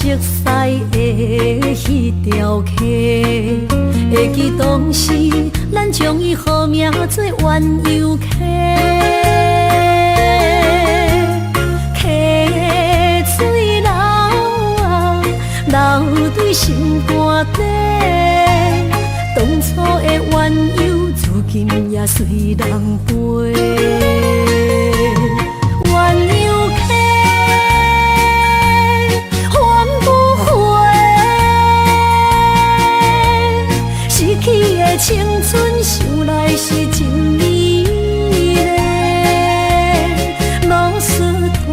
色的迄条溪，会记当时咱将伊号名做鸳鸯溪。溪水流啊，流对心肝底。当初的鸳鸯，如今也随人飞。鸳鸯溪。 去的青春想来是真美丽，老师徒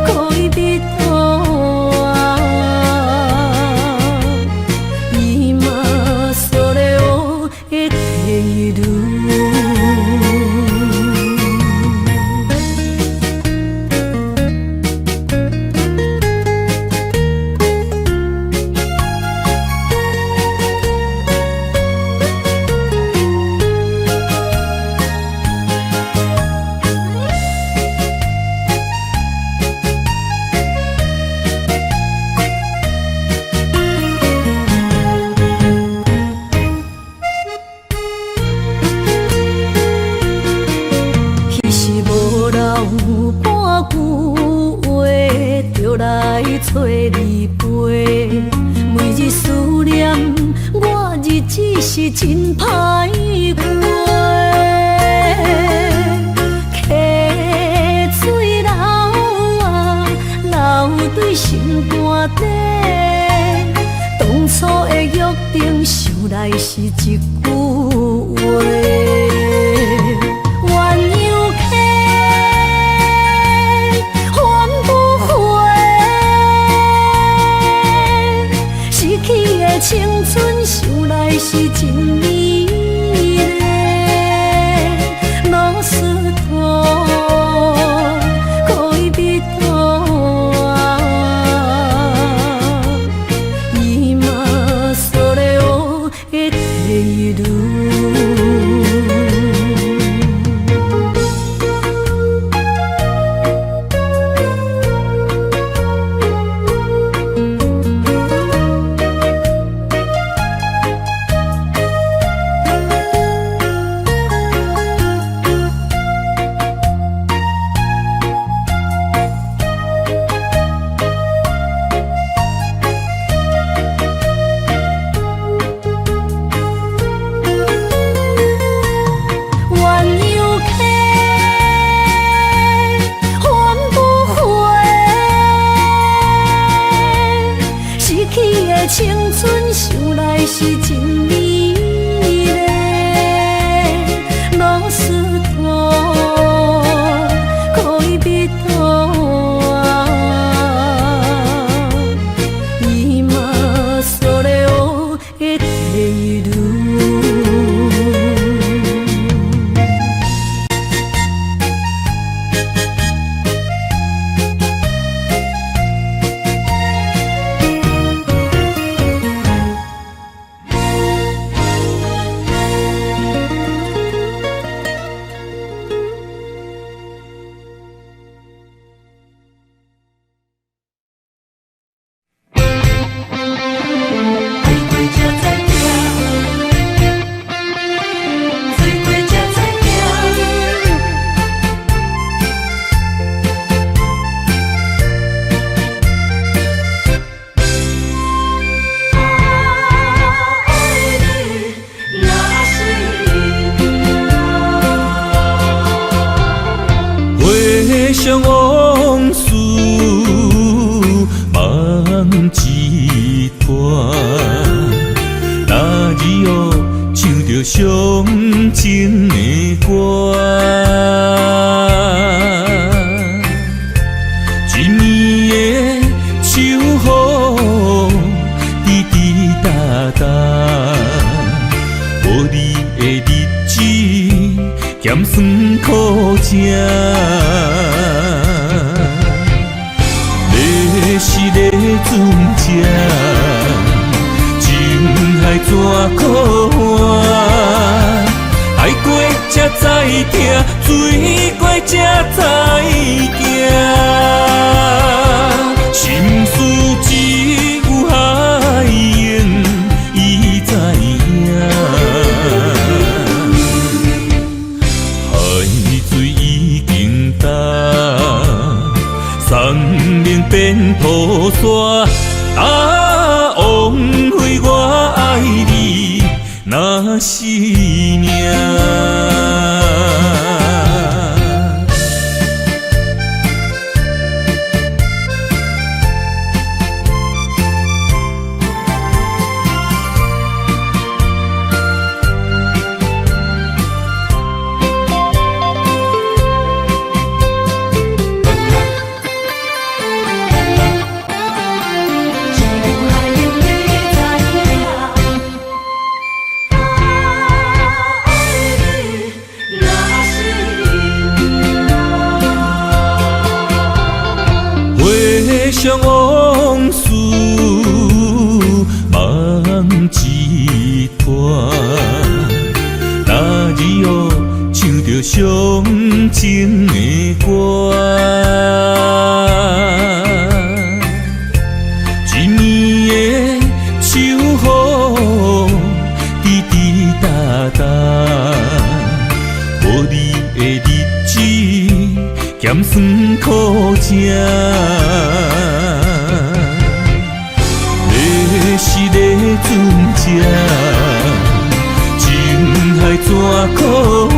可以比拖啊，伊嘛所了的地路。 找你陪，每日思念，我日子是真歹过。溪水流啊，流对心肝底。当初的约定，想来是一句话。 青春想来是真美丽，老师徒可以比拖啊，伊嘛所了的地路。 青春想来是真美丽，老师徒可以比拖啊，伊嘛所了的地路。 想往事梦一段，那日后唱着伤情的歌，一暝的秋雨滴滴答答，无你的日子咸酸苦涩。 是咧船只，情海怎可换？爱过才知疼，水过才知行。心变菩萨，枉费我爱你那是命。想往事梦一团，那日后唱着伤情的歌，一年的秋雨滴滴答答，无你的日子咸酸苦涩。是个船只，情海怎可换？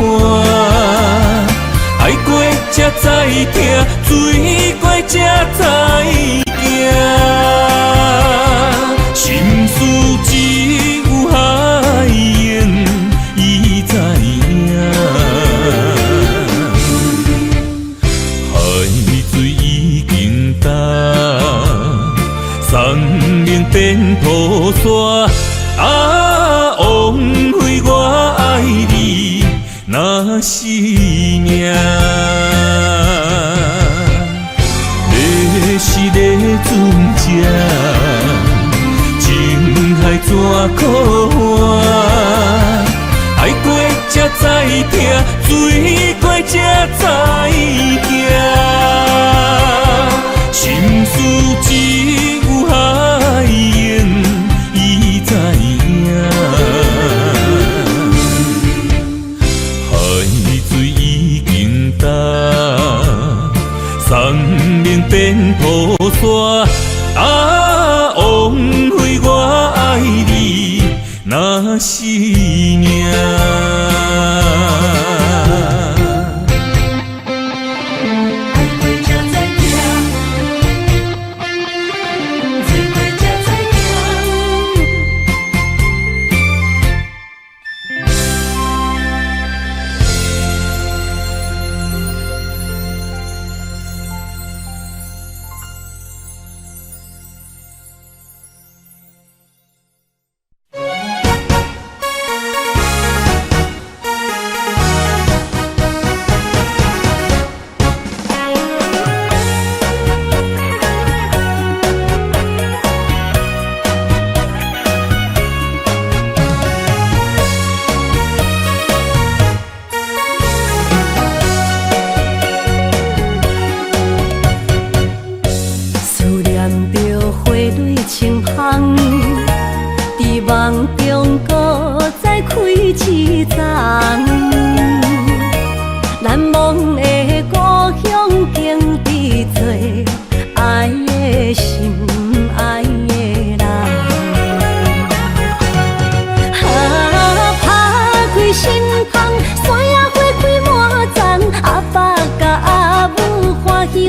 爱过才知疼，醉过才知惊。心事只有海燕伊知影，海水已经淡。送命变菩萨，枉费我爱你那是命。你是个船只，情海怎可换？爱过才知疼，醉过才知惊。心事只有海燕伊知影，海水已经淡，送命变菩萨，枉费我爱你那是命。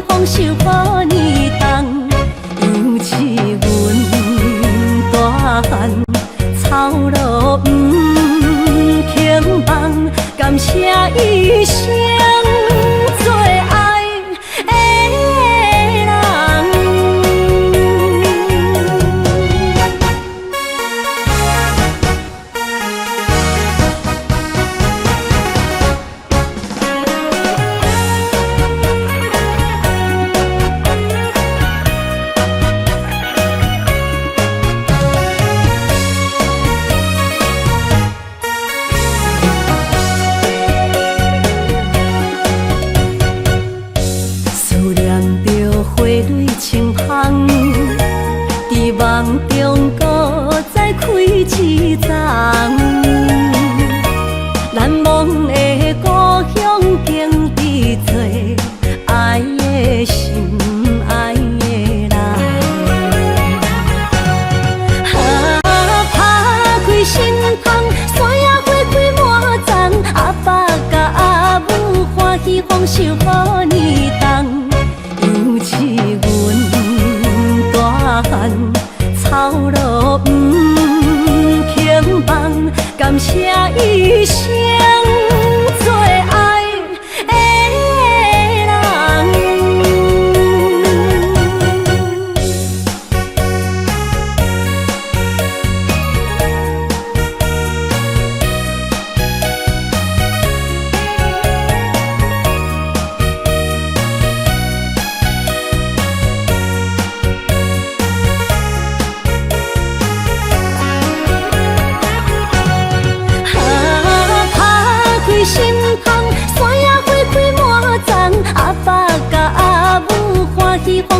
丰收好年冬，尤是阮大汉草路不轻放，感谢一生做爱的人。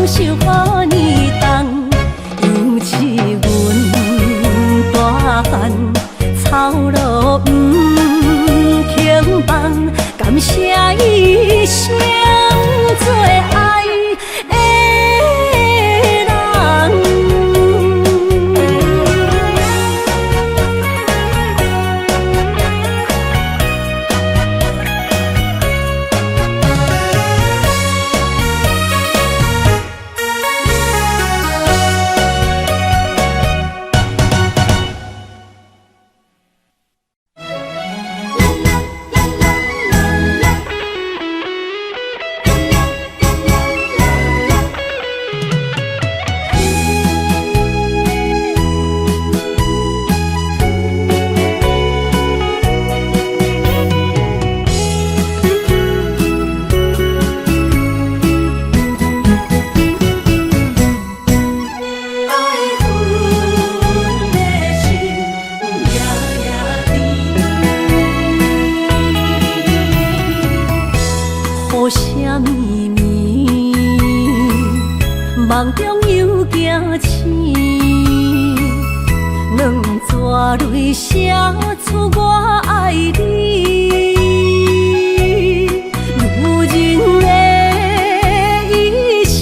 受予你重，尤其阮大汉草路不轻放，感谢一生做爱的人。梦中又惊醒，两纸泪写出我爱你。女人的一生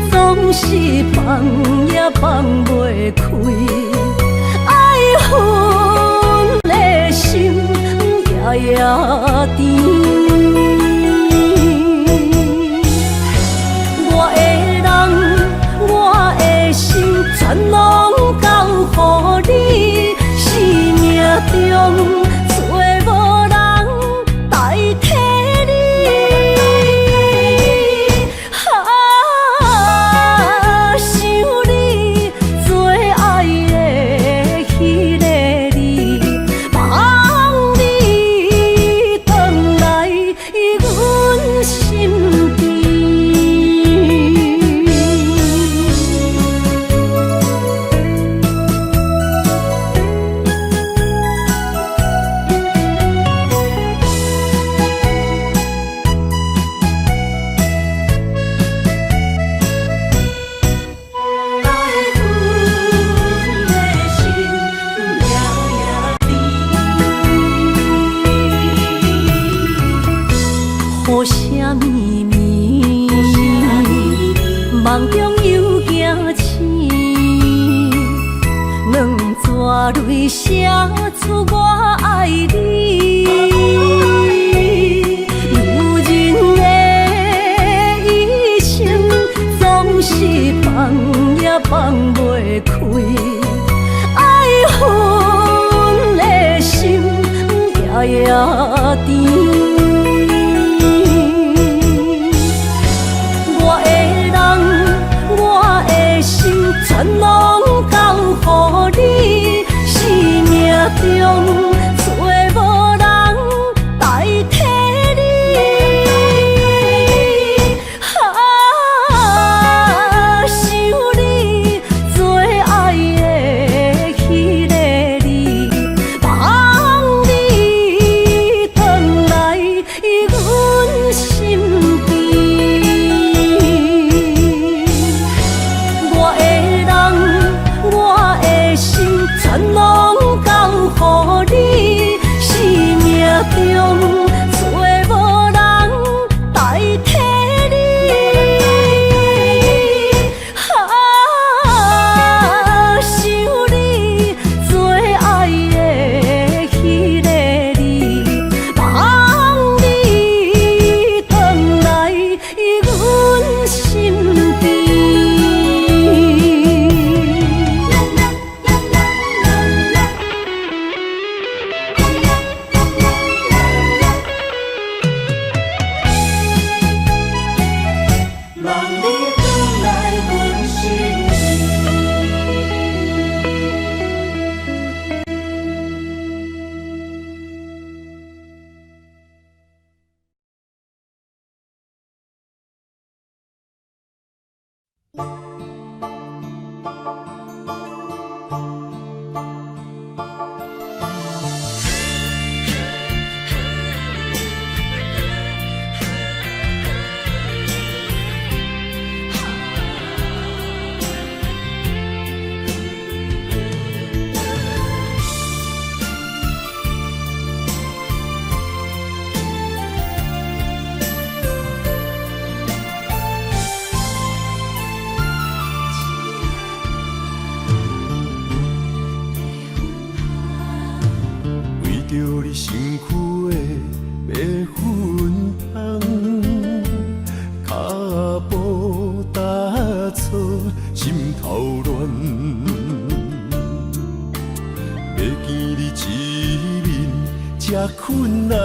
总是放也放袂开，爱恨的心夜夜甜。全拢交予你，生命中找无人代替你。想你做爱的迄个你，望你回来阮身边。梦中又惊醒，两纸泪写出我爱你。女人的一生总是放也放袂开，爱恨的心夜夜甜。全拢交予你，生命中找无人代替你。想你做爱的迄个你，望你回来阮身边。全拢交予你，生命中找无人代替你。想你做爱的迄个你，望你回来阮身边。心头乱。要见你一面这困难，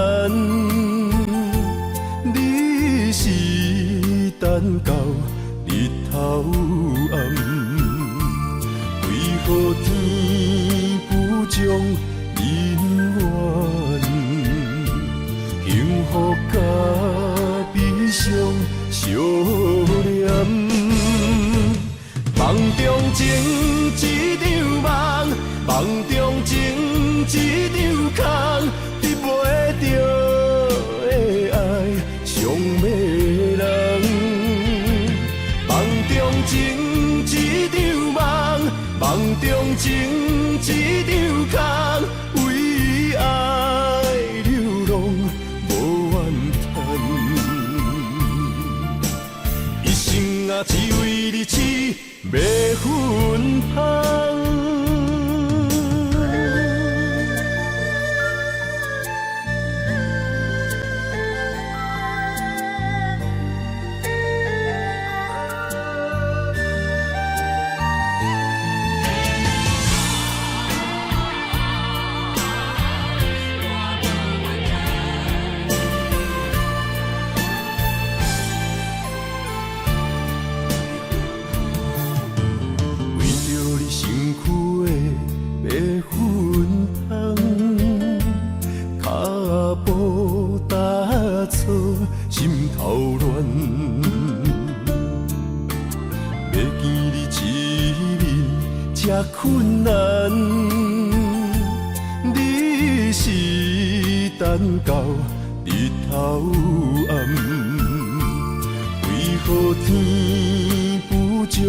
你是等到日头暗，为何天不将人缘？幸福甲悲伤相连，梦中情一场梦，梦中情一场空，得袂着的爱上迷人。梦中情一场梦，梦中情一场空，为爱流浪无怨叹。一生啊，只为你痴，袂分芳。困难，你是等到日头暗，为何天不将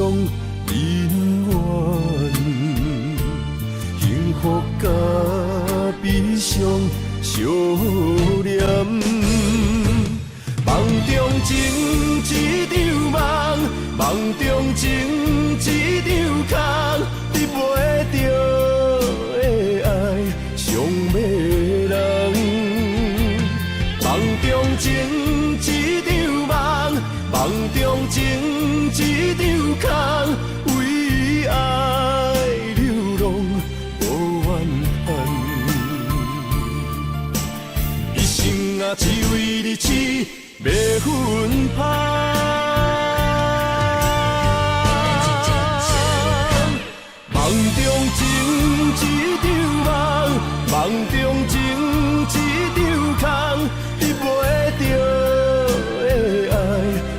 人缘？幸福甲悲伤相连，梦中情一场梦，梦中情一场空。得袂着的爱上迷人，梦中情一场梦，梦中情一场空，为爱流浪无怨叹。一生啊，只为你痴，袂分芳。梦中情一场梦，梦中情一场空，得袂着的爱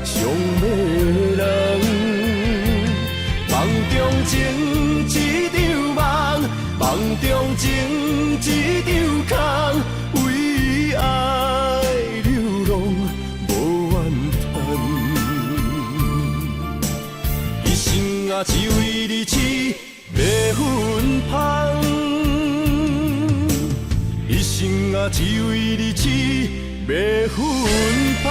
上迷人。梦中情一场梦，梦中情一场空，为爱流浪无怨叹。一生啊，只为你痴。袂分芳，一生啊，只为你痴，袂分芳。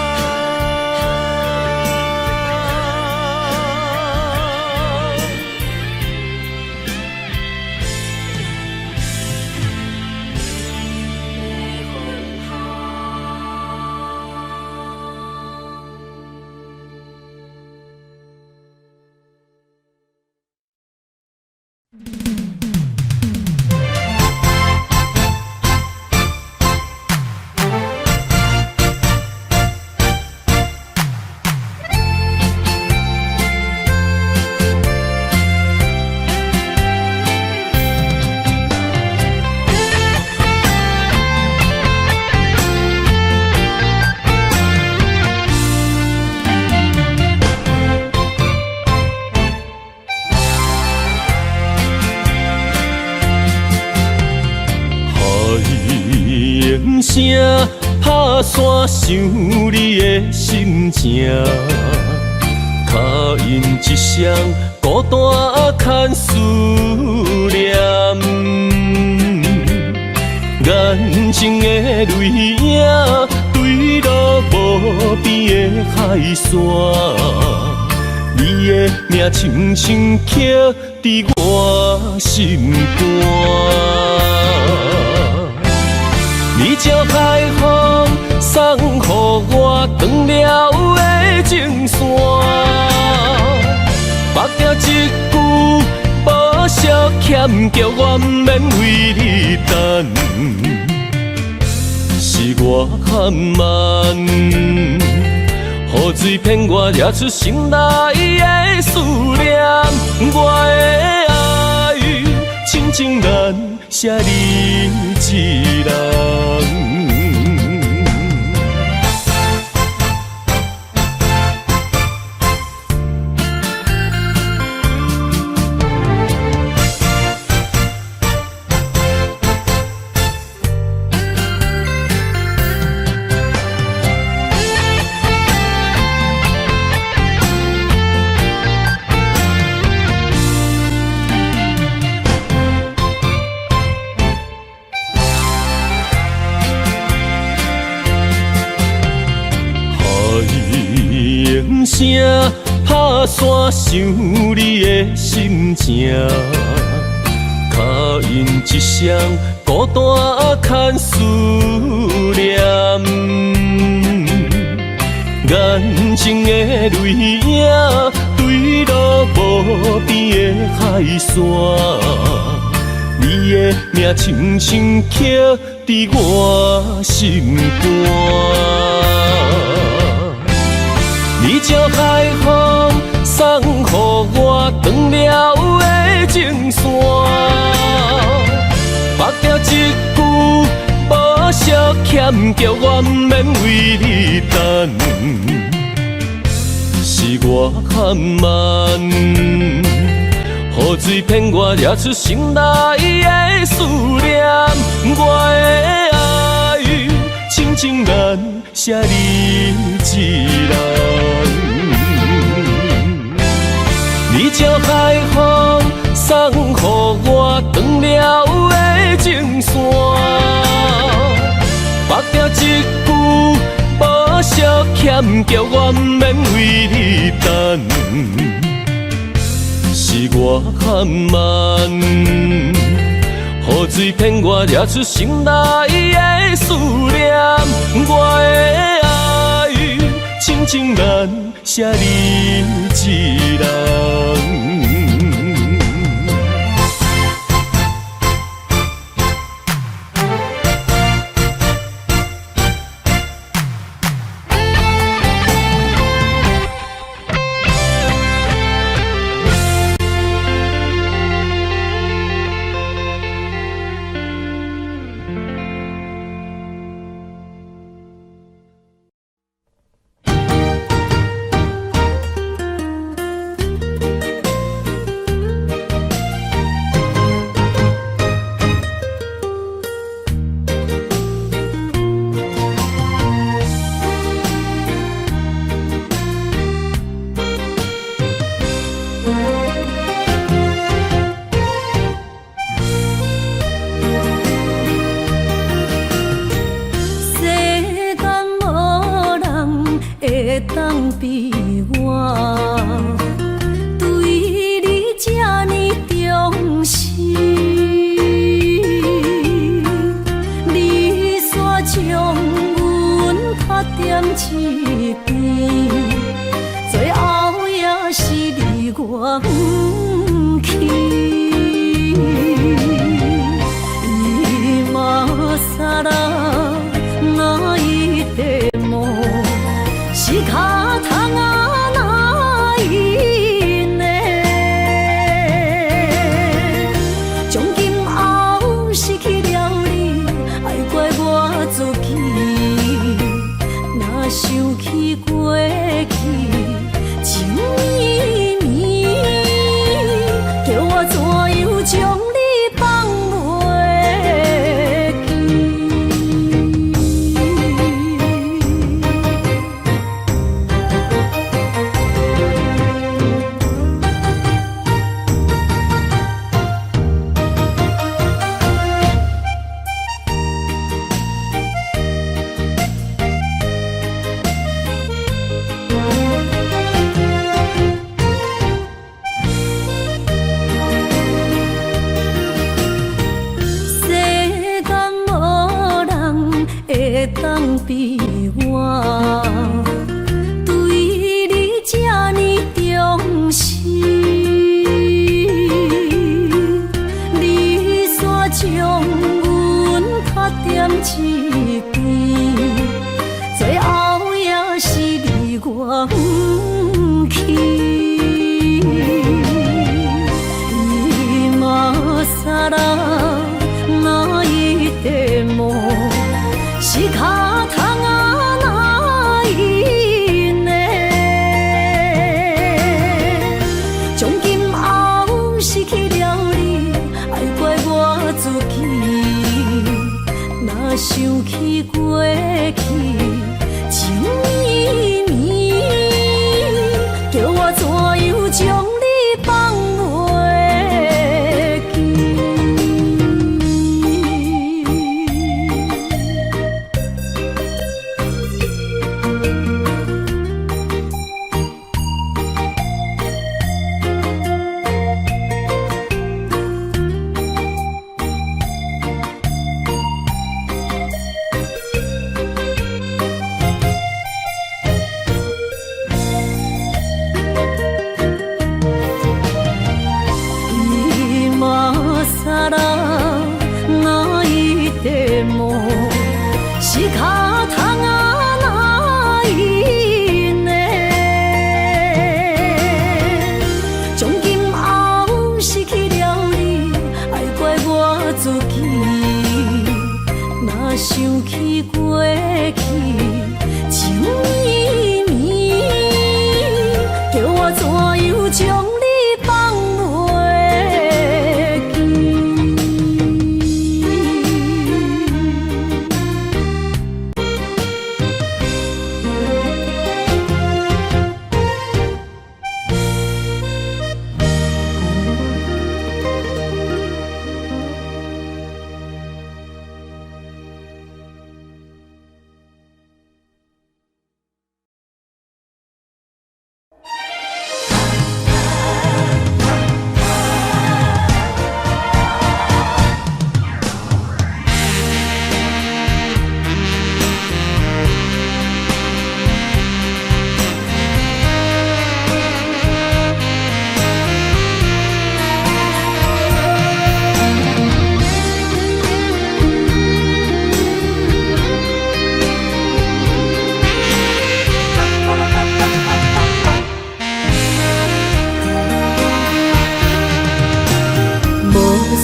声拍散想你的心情，脚印一双孤单牵思念，眼睛的泪影对落无边的海线，你的名深深刻伫我心肝。你将海风送予我断了的情线，绑着一欠叫我不免为你等，是我含慢，雨水骗我惹出心内的思念。我的爱，深情难舍你一人。声打散想你的心情，脚印一双孤单牵思念，眼睛的泪影对落无边的海线，你的名轻轻刻伫我心肝。你将海风送予我断了的情线，绑了一句无惜欠，叫我不免为你等，是我含慢，雨水骗我惹出心内的思念。我的爱，深情难舍你一人。你将海风送予我断了的情线，绑了一句无惜欠，叫我不免为你等，是我含慢，雨水骗我惹出心内的思念。我的爱，深情难舍你一人。しかたがな去。今さら泣いても仕方がないね。从今后失去了你，爱怪我自己。若想起过去情绵绵，叫我怎样将你放袂记？今さら泣いても仕方がないね。从今后失去了你，爱怪我自己。若想起过去情绵绵，叫我怎样将你放袂记？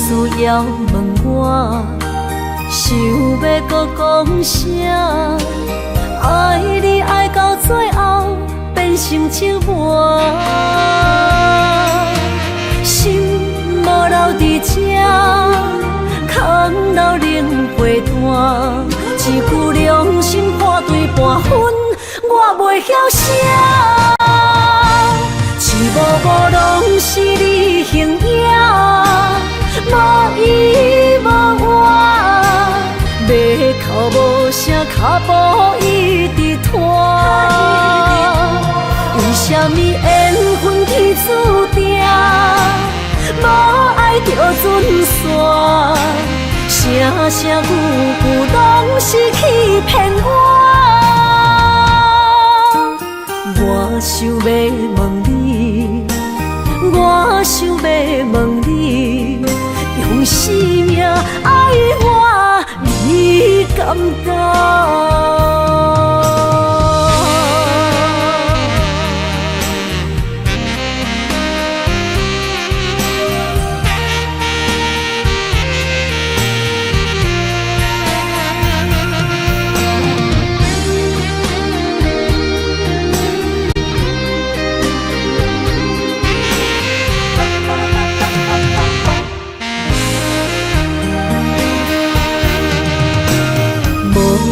需要问我，想要搁讲啥？爱你爱到最后变成寂寞，心无留伫这，空留冷陪伴。一句良心半对半分，我袂晓写。一幕幕拢是你形影。无依无我，马口无声，脚步一直拖。为什么缘分天注定，无爱就准线？声声句句拢是欺骗我。我想要问你，我想要问你。用生命爱我，你敢当？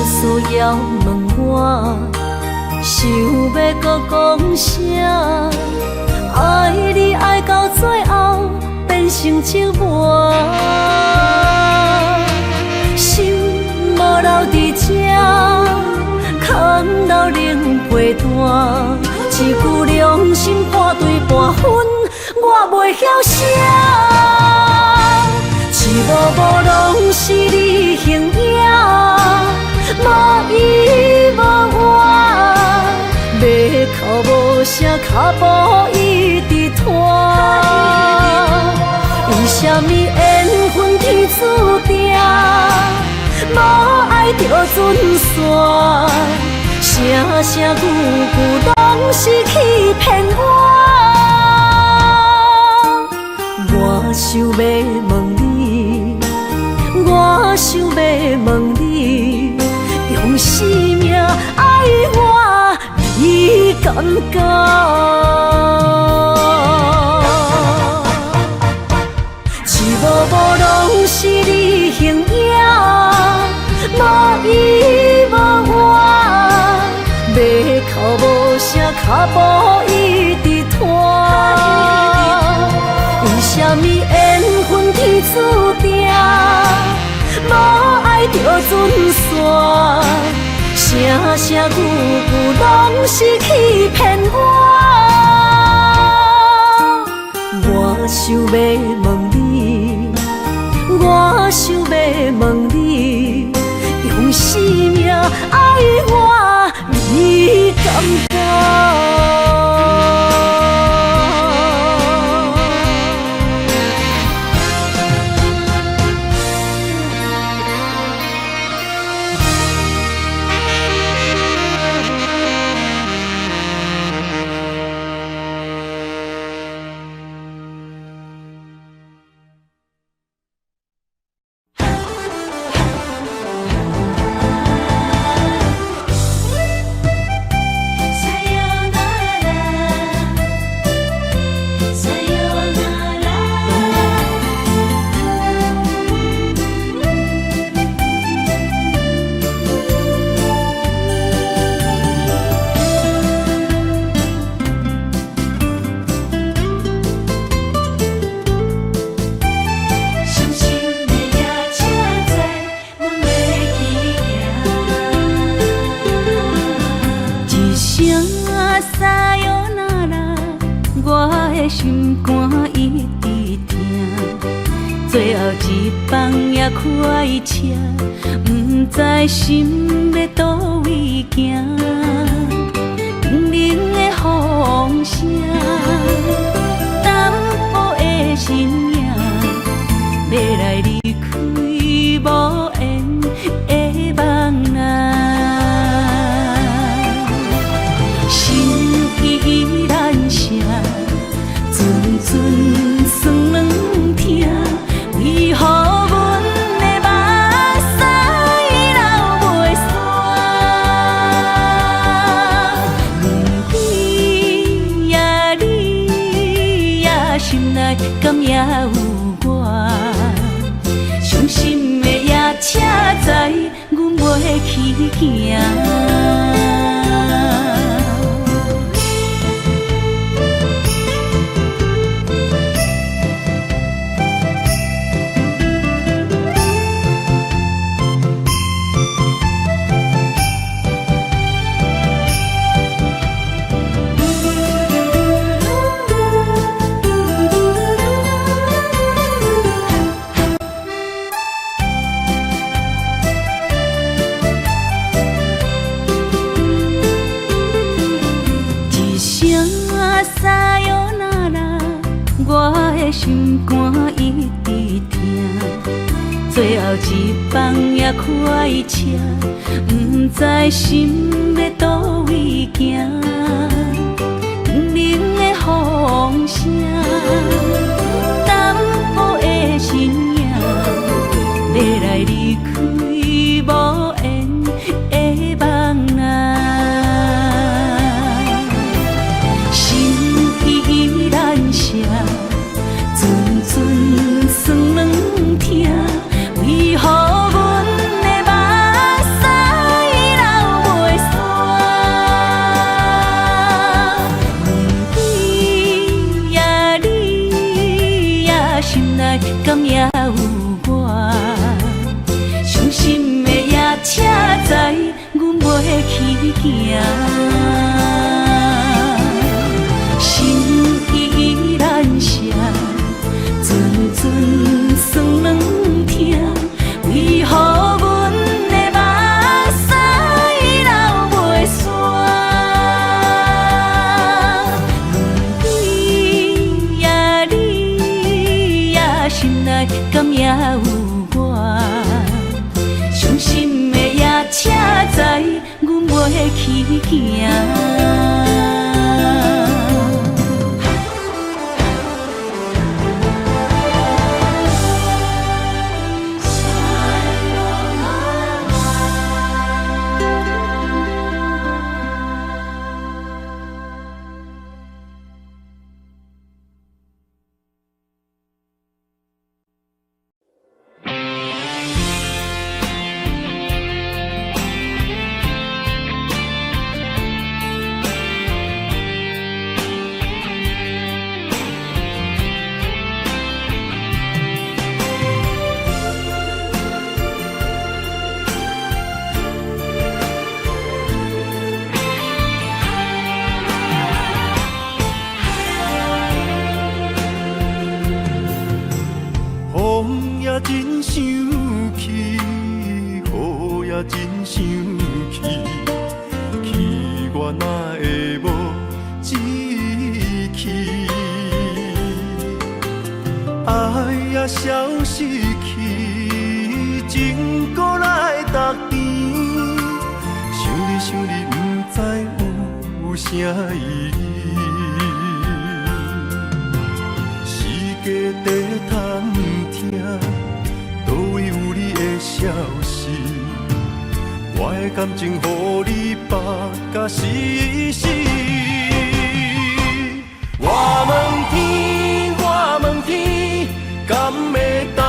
需要问我，想要搁讲啥？爱你爱到最后变成寂寞，心无留伫这，空留冷陪伴。一句良心半对半分，我袂晓写。一幕幕拢是你形影。无依无我，马口无声，脚步一直拖。为什么缘分天注定，无爱就准线？声声句句拢是欺骗我。我想要问你，我想要问你，用生命爱我，你敢一幕幕拢是你形影，无依无我，要哭无声，脚步一直拖。为什么缘分天注定，无爱就准线？声声句句拢是欺骗我。我想要问你，我想要问你，用生命爱我，你敢心肝一直疼，最后一放也开车，不知心要倒位行。冷冷的风声，淡薄的身影，要来离开无缘的梦啊，心依然剩。阵酸软疼，为何阮的目屎流袂煞？问你呀，你呀，心内敢也有我？伤心的夜车载，阮袂去行。心肝一直疼，最后一放也开车，不知心要倒位行。冷冷的风声，淡薄的身影，要来离开无缘的梦啊，心依然剩。阵酸软疼，为何阮的目屎流袂煞？问你呀，你呀，心内敢也有我？伤心的夜车载，阮袂去行。心依然剩。阵酸软疼，为何阮的目屎流袂煞？问你呀，你呀，心内敢也有我？伤心的夜车载，阮袂去。去行。风也真生气，雨也真生气，气我哪会无志气？爱也消失去，情搁来逐甜。想你，不知有啥意义。时家地探听，倒位有你的消息？我的感情，予你绑甲死死。我问天，我问天，敢会当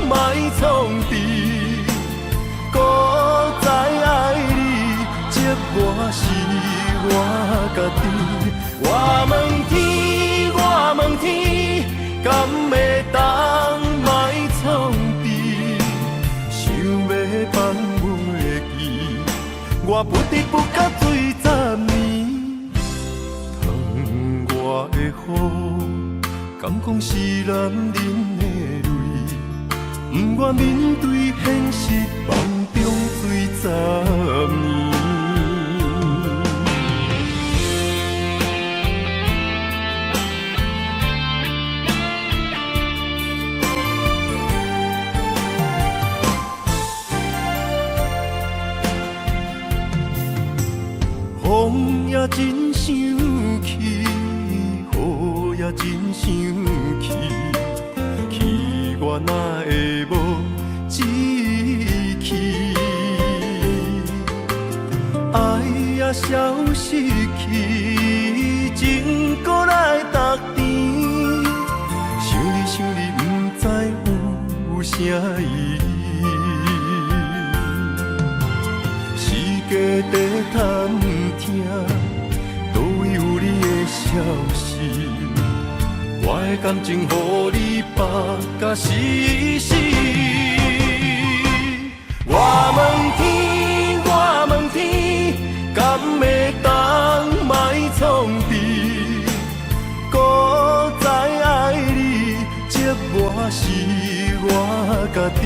莫创治？搁再爱你，这我是我家己。我问天，我问天，敢会当莫创治？想要放袂记，我不得不甲水10年。窗外的雨，敢讲是男人的泪，不愿面对现实，梦中水10年。风也真生气，雨也真生气，气我哪会无志气？爱也消失去，情搁来逐甜。想你，不知有啥意义？时家地探听，倒位有你的消息？我的感情，予你绑甲死死。我问天，我问天，敢会当莫创治？搁再爱你，这我是我家己。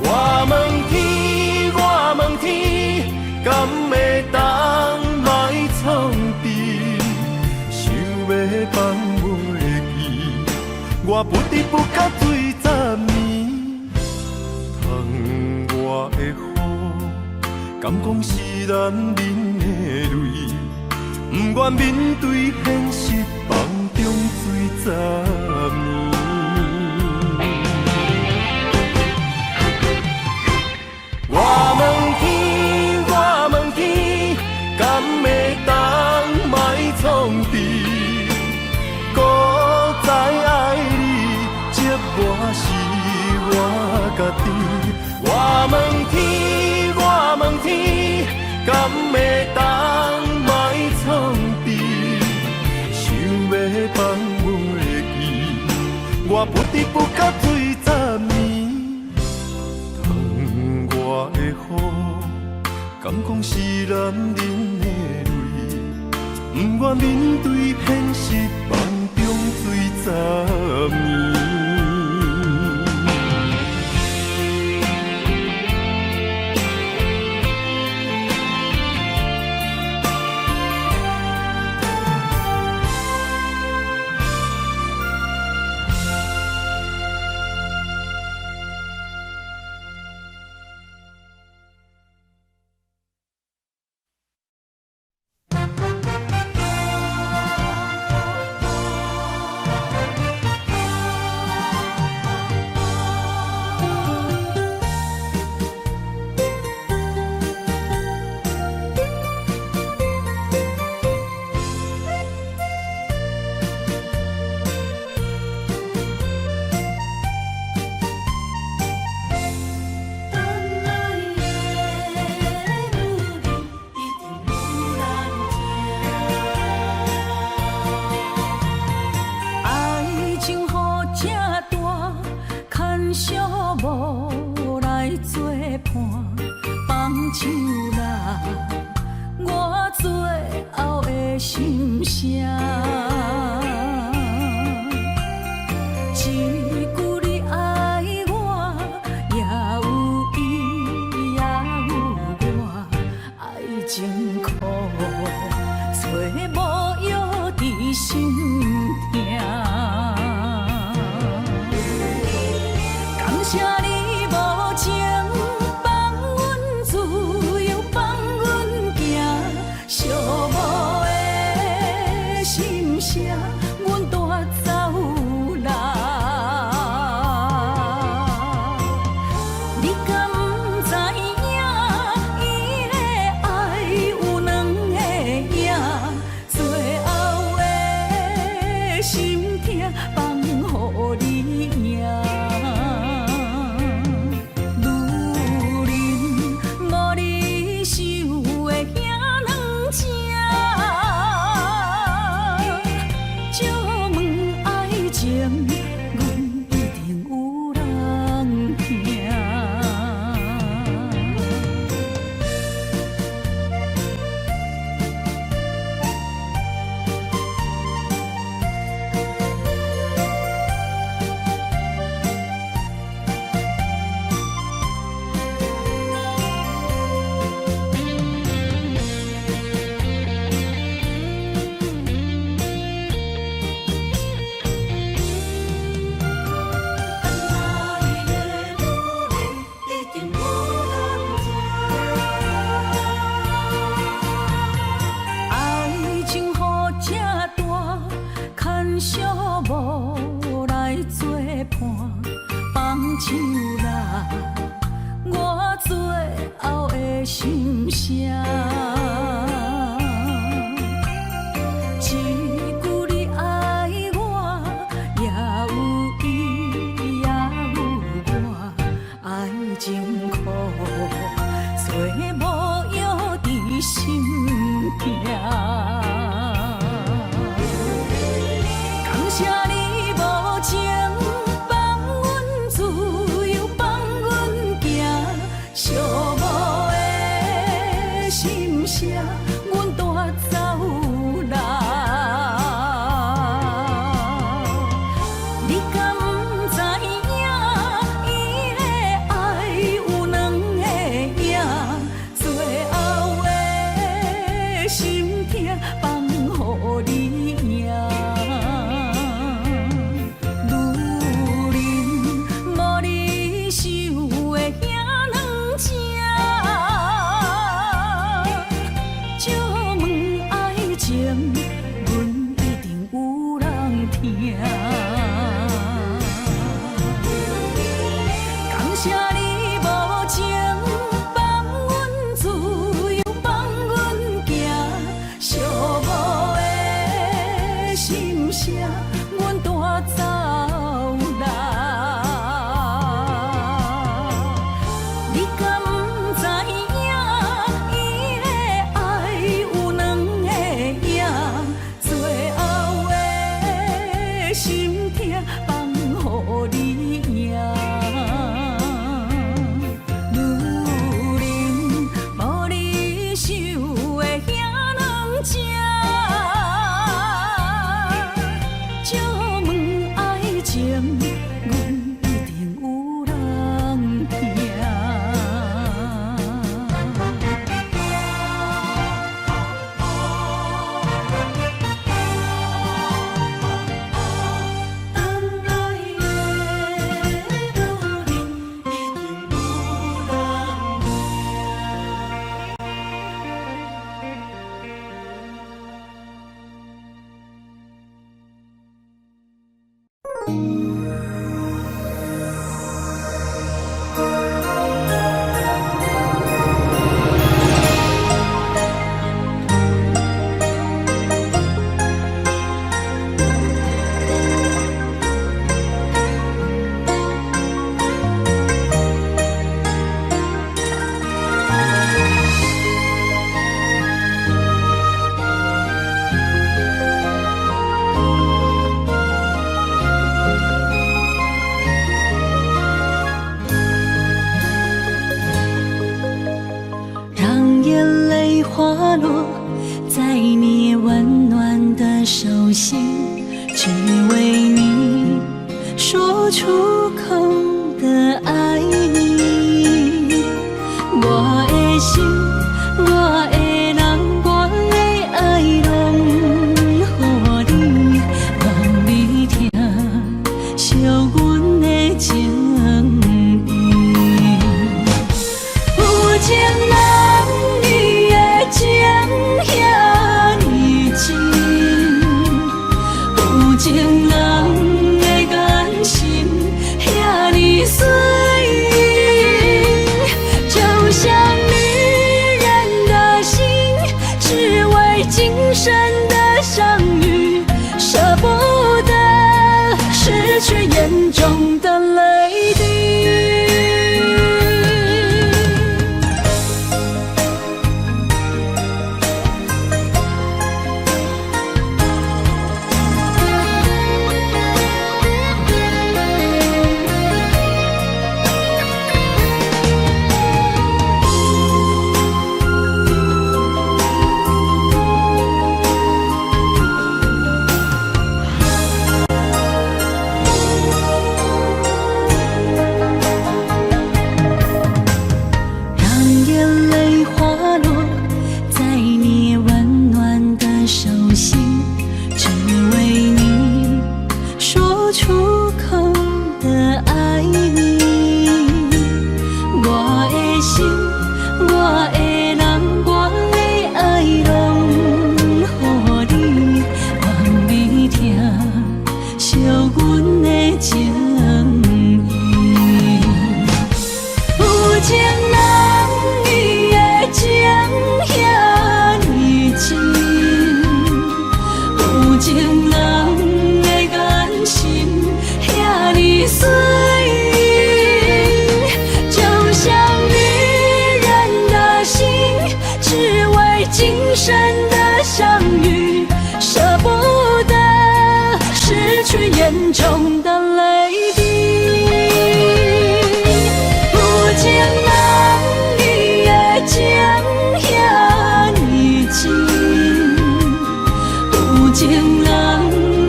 我问天，我问天，敢会当莫创治？想要放袂记，我不得不甲水10年。窗外的雨，敢讲是男人的泪，不愿面对现实，梦中水10年。我问天，我问天，敢会当莫创治？搁再爱你，这我是我家己。我问天，我问天，敢会当莫创治？想要放袂记，我不得不甲水10年。窗外的雨，敢讲是男人的泪，不愿面对现实，梦中水10年。手啦，我最后的心声。一句你爱我，也有伊，也有我，爱情苦，找无药伫心痛。感谢你无情放阮自由，放阮行，寂寞的心声，阮带走啦。你敢不知影，伊的爱有两个影，最后的心痛放予你赢。手啦，我最后的心声。一句你爱我，也有伊，也有我，爱情苦，找无药伫心痛。感谢你无情。阮带走啦！你敢不知影，伊的爱有两个影，最后的心痛放予你赢。女人无你受的惊两声。阮一定有人听。感谢你无情放阮自由，放阮行，寂寞的心声，阮带走啦。你敢不知影，伊的爱有两个影，最后的心痛放予你赢。女人无你受的惊两声，借问爱情，阮一定有人听。手心，只为你说出口的爱你。我的心，我的人，我的爱拢予你，望你听惜阮的情意。有情人你的情遐尼真，有情人的眼神遐尼水，就像女人的心，只为今生的相遇，舍不得失去眼中的泪滴。眼中的泪滴，有情人你的情遐尼真，有情人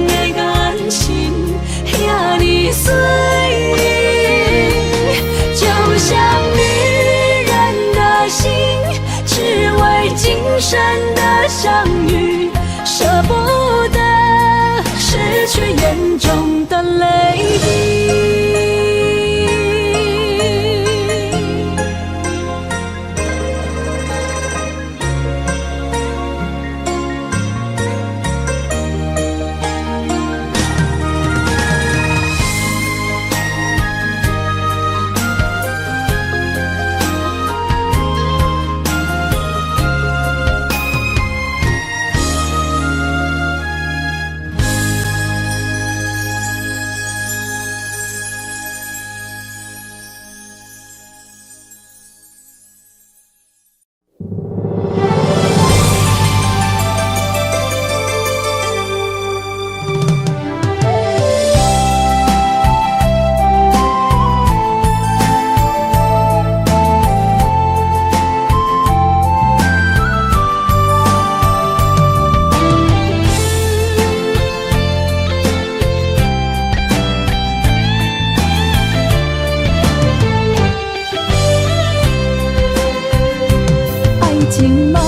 的眼神遐尼水，就像女人的心，只为今生的相遇，舍不得失去眼中的泪滴。情梦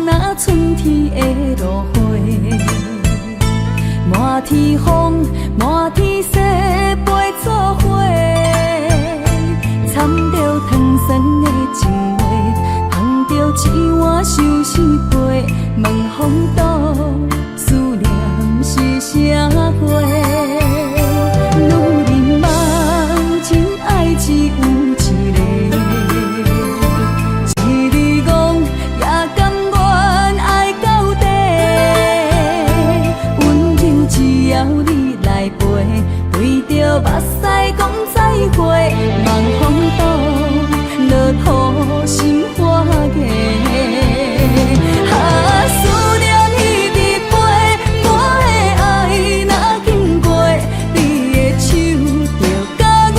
若春天的落花，满天风，满天雪，陪做伙，掺着糖酸的情话，捧着一碗相思杯，问风度思念是啥货？女人梦，真爱只有一个。对着目屎讲再会，望风度落雨心花芽。思念彼日飞，我的爱若经过，你的手就甲阮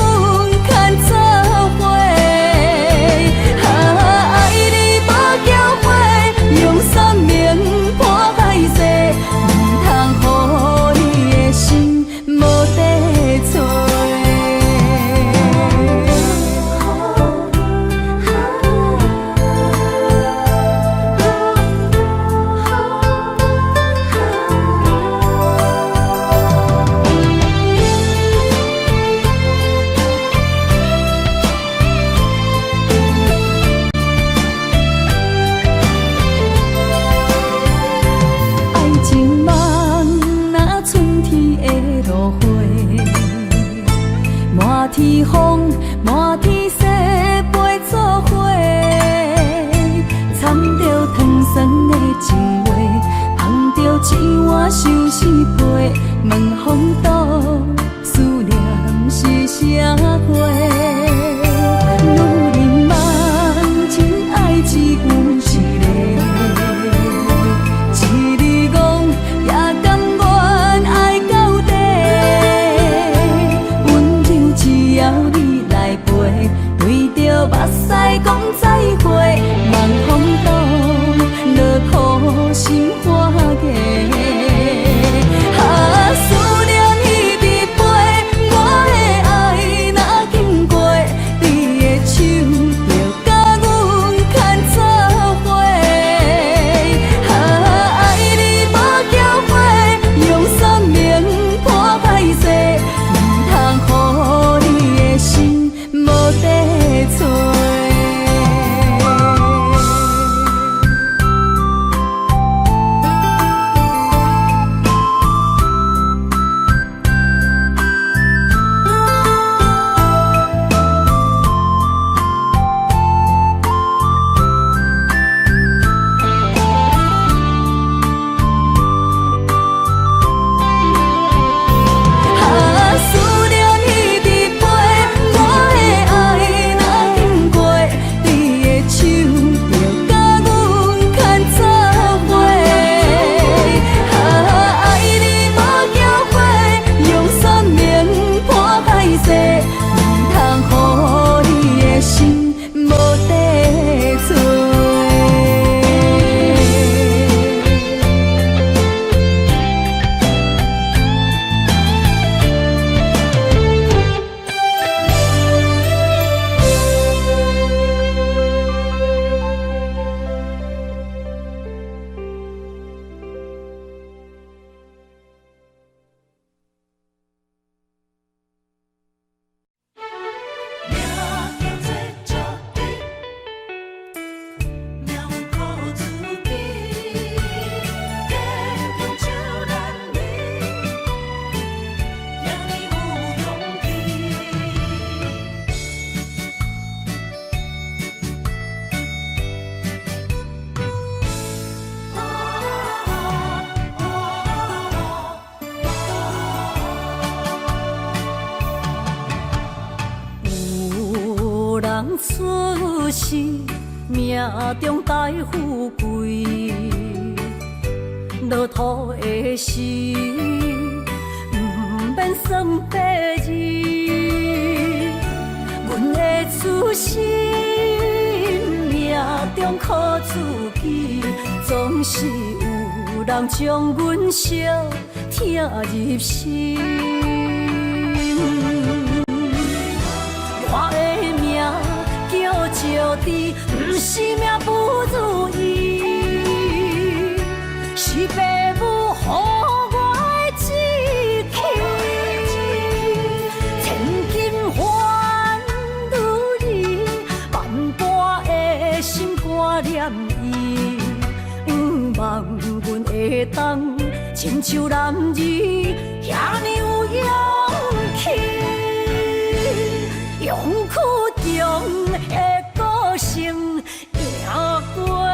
牵做伙。爱你无后悔，用生命破海誓。天风，满天雪，陪做伙。掺着糖酸的情话，捧着一碗相思杯，问风度，思念是啥货？女人梦真爱只有一个，一日戆也甘愿爱到底。温柔只要你来陪，对着目屎讲再会，望风度，落苦心花嫁。思念一直飞，我的爱若经过，你的手就甲阮牵做伙。爱你无后悔，用生命破歹势，唔通予你的心无地找。出世命中带富贵，落土的时，不免算白字。阮的出身命中靠自己，总是有人将阮惜疼入心。我的命叫石地，不是命不如意，是父母予我的志气。千金换如意，万般的心肝念伊，望阮会当亲像男儿遐尼有勇气。勇气中的个性赢过泪。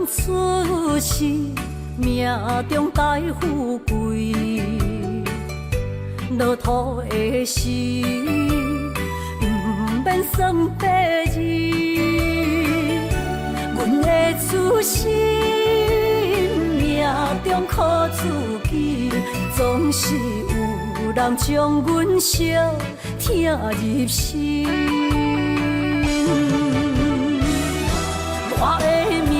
出世命中带富贵，落土的时，不免算白字。阮的出身命中靠自己，总是有人将阮惜疼入心。我的命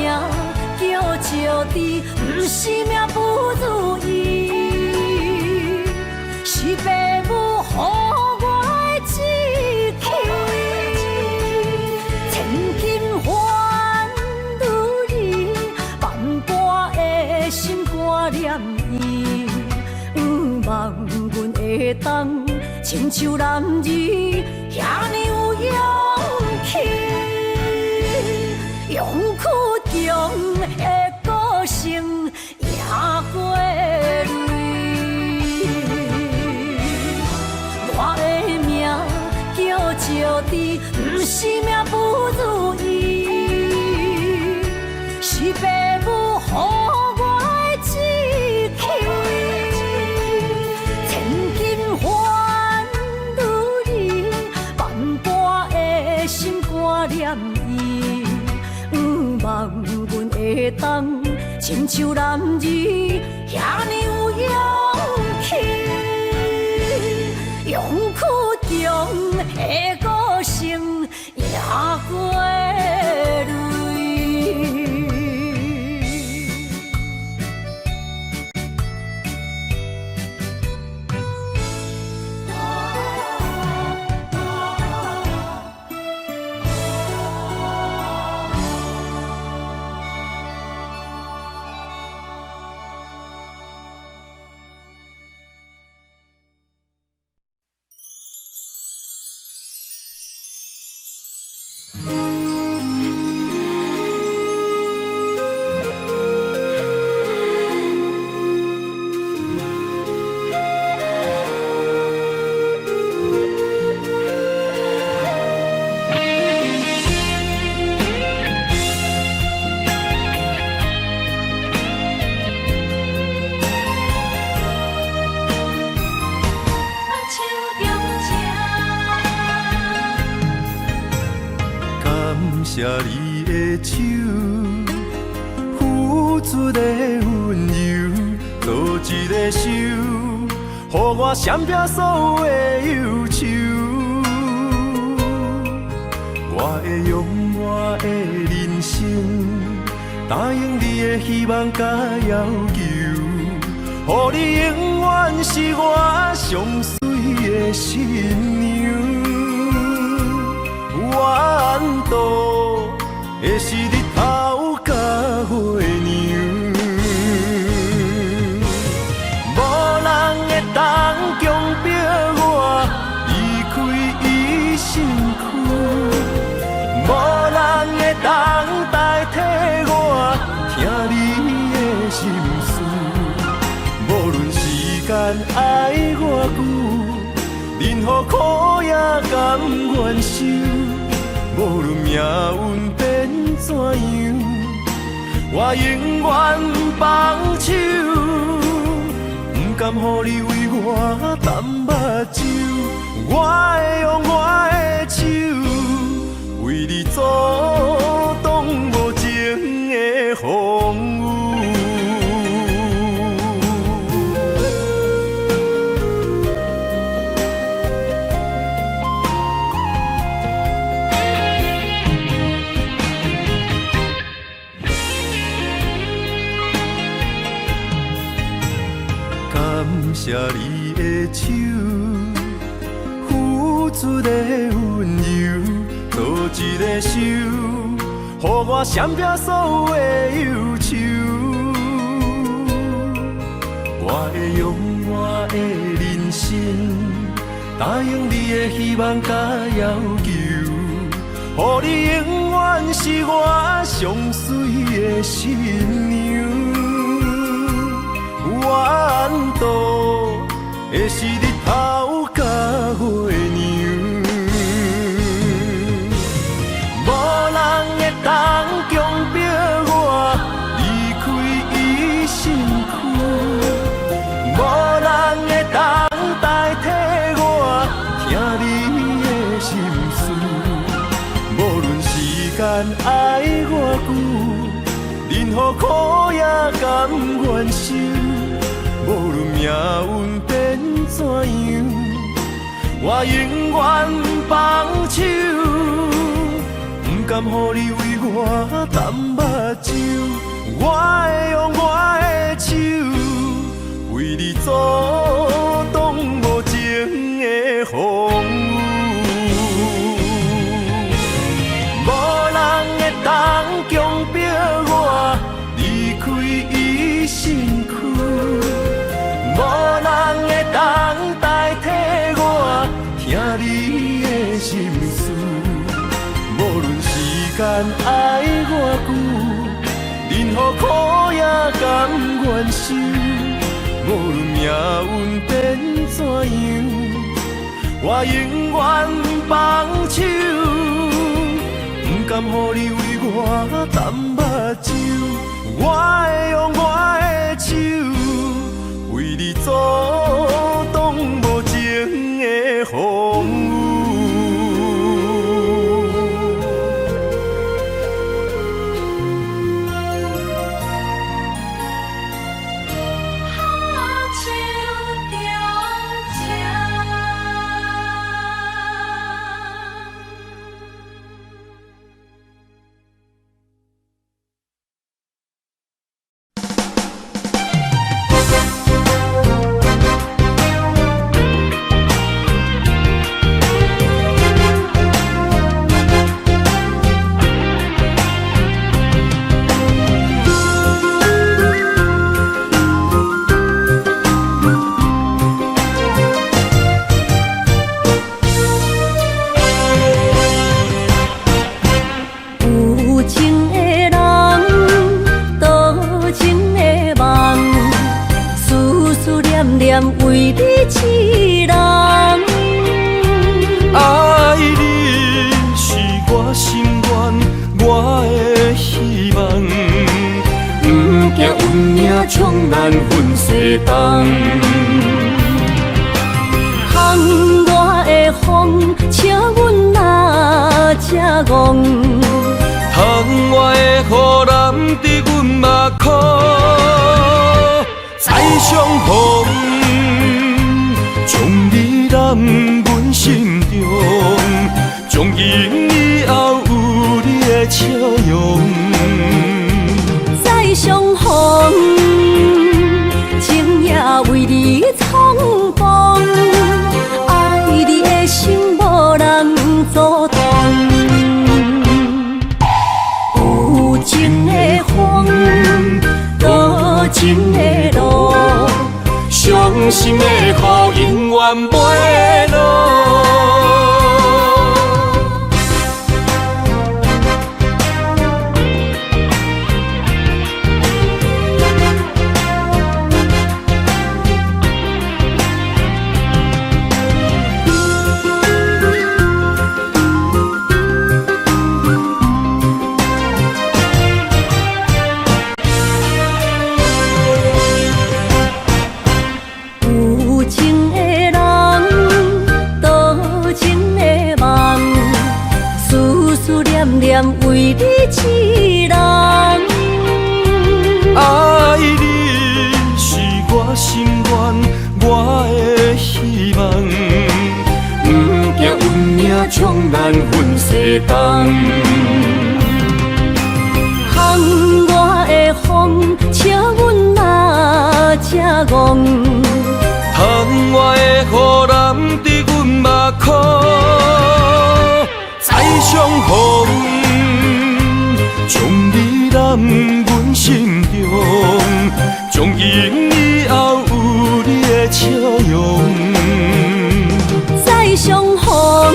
叫石地，不是命不如意，会当亲像男儿遐尼有勇气，勇屈强的个性赢过泪。我的命叫石猪，不是命不如意，是爸母予我的志气。千金换如意，万般的心肝念伊，望阮会当亲像男儿遐尼有勇气。勇屈强的个性赢过泪。谢你的手，付出的温柔，做一个手，予我闪避所有的忧愁。我会用我的人生，答应你的希望甲要求，予你永远是我上水的新娘。缘途会是日头甲月亮，无人会当强迫我离开伊身躯，无人会当代替我听你的心事。无论时间爱我久，任何苦也甘愿受。无论命运变怎样，我永远放手，不甘予你为我澹目睭。我会用我的手，为你阻挡无情的风雨。谢你的手，付出的温柔，做一个手，予我闪避所有的忧愁。我会用我的人生，答应你的希望甲要求，予你永远是我上水的新娘。缘途会是日头甲月亮，无人会当强迫我离开伊身躯，无人会当代替我听你的心事。无论时间爱我久，任何苦也甘愿受。无论命运变怎样，我永远放手，不甘予你为我澹目睭。我会用我的手，为你阻挡无情的风雨。无人会当强迫我离开伊身躯。无人会当代替然爱我久，任何苦也甘愿受。无论命运变怎样，我永远放手，不甘予你为我淡目睭。我会用我的手，为你阻挡无情的风雨。为你痴人，爱你是我心愿，我的希望。不惊运命冲咱分世东。窗外的风，请阮哪只戆？窗外的雨淋伫阮目眶，再相逢。将你揽阮心中，从今以后有你的笑容。再相逢，情也为你创风，爱你的心无人阻挡。有情的风，多情的路。伤心的雨永远袂落。为你痴人，爱你是我心愿，我的希望。不惊运命冲咱分世东。窗外的风，请阮哪只戆？窗外的雨淋伫阮目眶，再相逢。将你揽阮心中，从今以后有你的笑容。再相逢，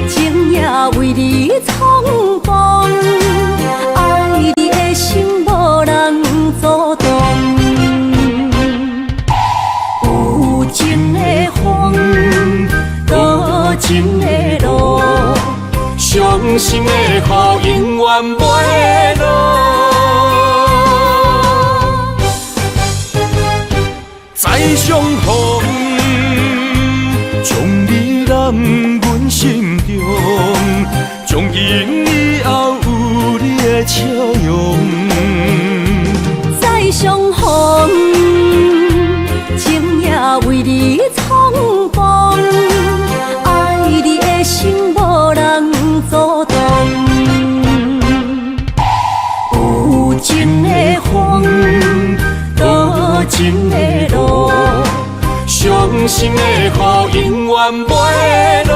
情也为你创风，爱你的心无人阻挡。有情的风，多情的路。伤心的雨永远袂落，再相逢，将你揽阮心中，从今以后有你的笑容。再相逢，情也为你创风，爱你的心无人阻挡。有情的风，多情的路，伤心的雨永远袂落。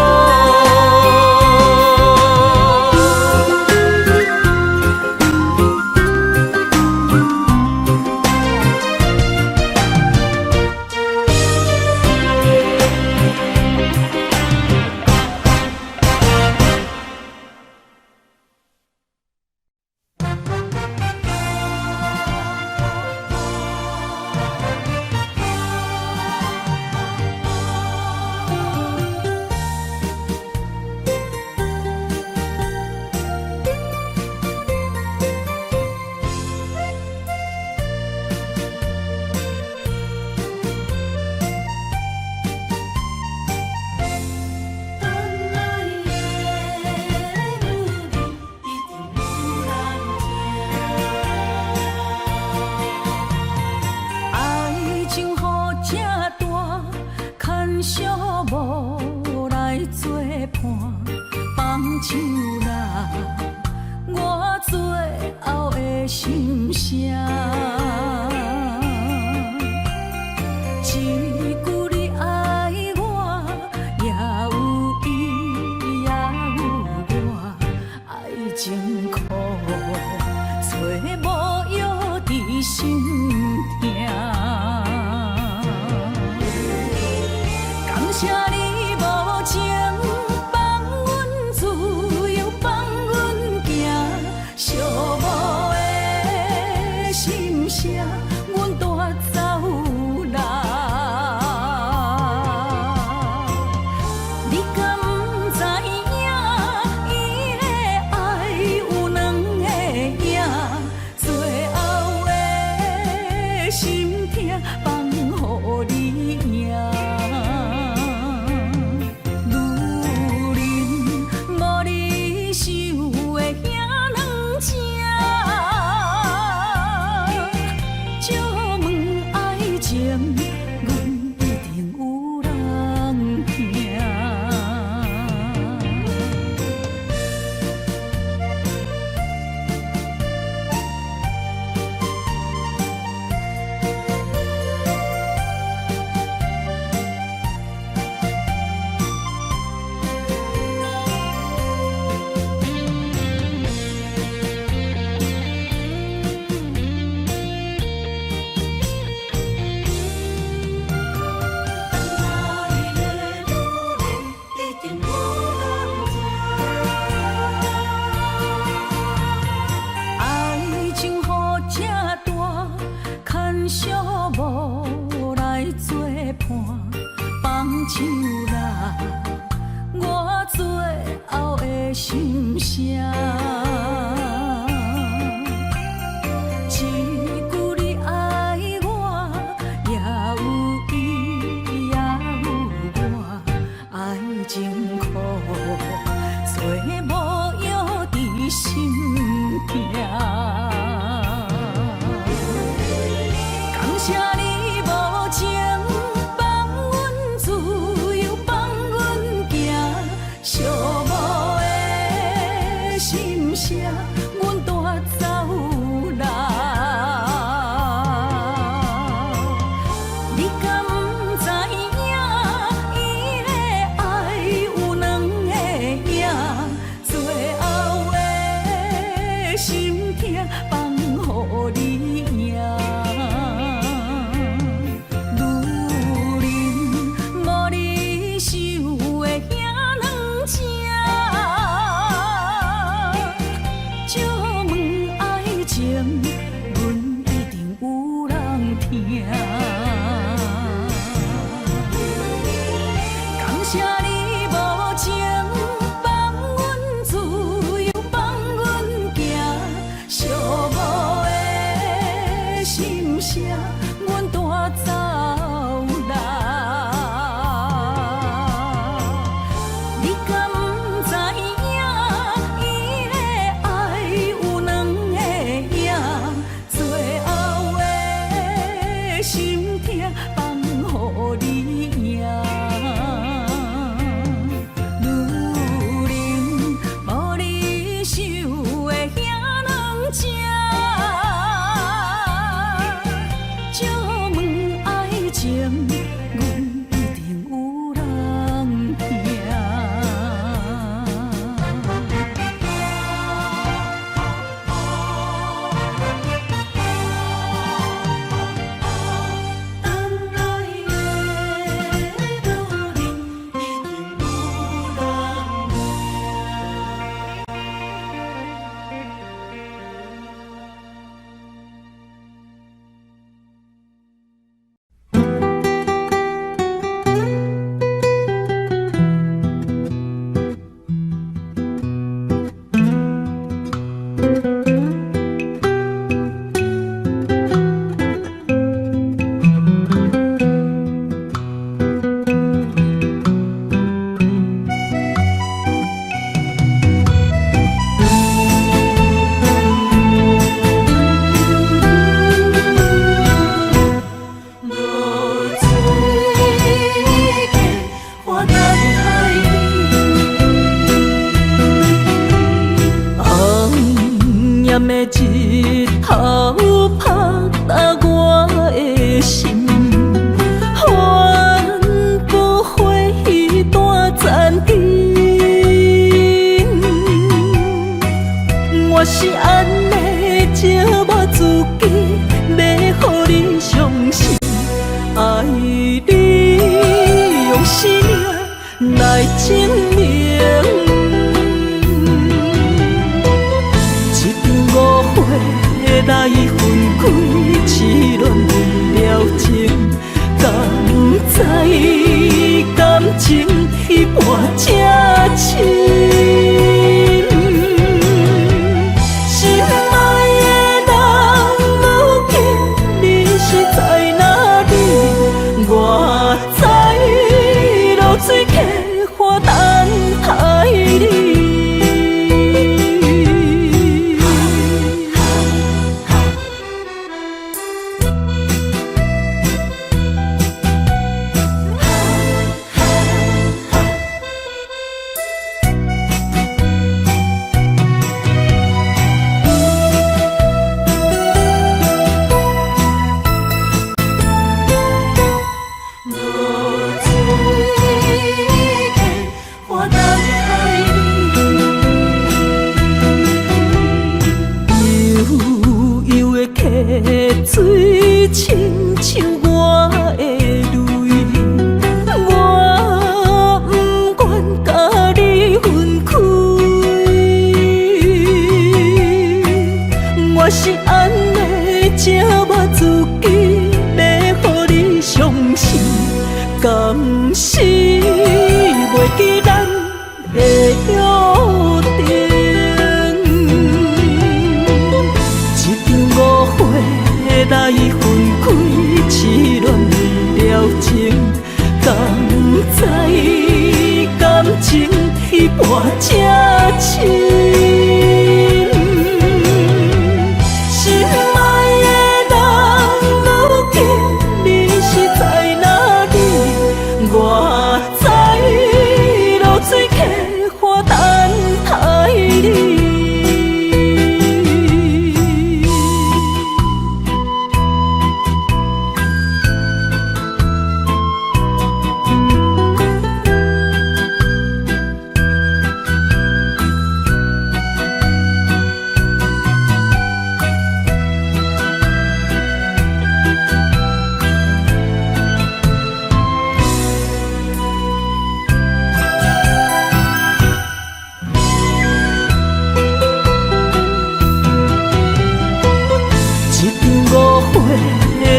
手拉我最后的心声。一句你爱我，也有伊，也有我，爱情苦，找无药伫心痛。感谢你无情放阮自由，放阮行，寂寞的心声，阮带走啦。你敢不知影，伊的爱有两个影，最后的心痛放予你赢。女人无你受的遐软情，借问爱情，阮一定有人疼。爱情好这大，牵惜无来作伴，放手拉我最后的心声。一句你爱我，也有伊，也有我，爱情苦，找无药伫心痛。感谢你无情放阮自由，放阮行，寂寞的心声，阮带走啦。你敢不知影，伊的爱有两个影，最后的心痛放予你赢。女人无你受的遐软情，借问爱情，阮一定有人疼。感谢你无情放阮自由，放阮行，寂寞的心声，阮带走啦。你敢不知影，伊的爱有两个影，最后的心痛放予你赢。女人无你受的遐软情，开，痴恋为了情，敢知感情彼半才深。心爱的人，如今你是在哪里？我知露水客花等待你。水亲像我的泪，我不愿甲你分开。我是安尼才捌自己要予你伤心，敢是袂记咱的约定？来分开，痴恋为了情，敢知感情彼半才深。心爱的人，如今你是在哪里？我知露水客花等待你。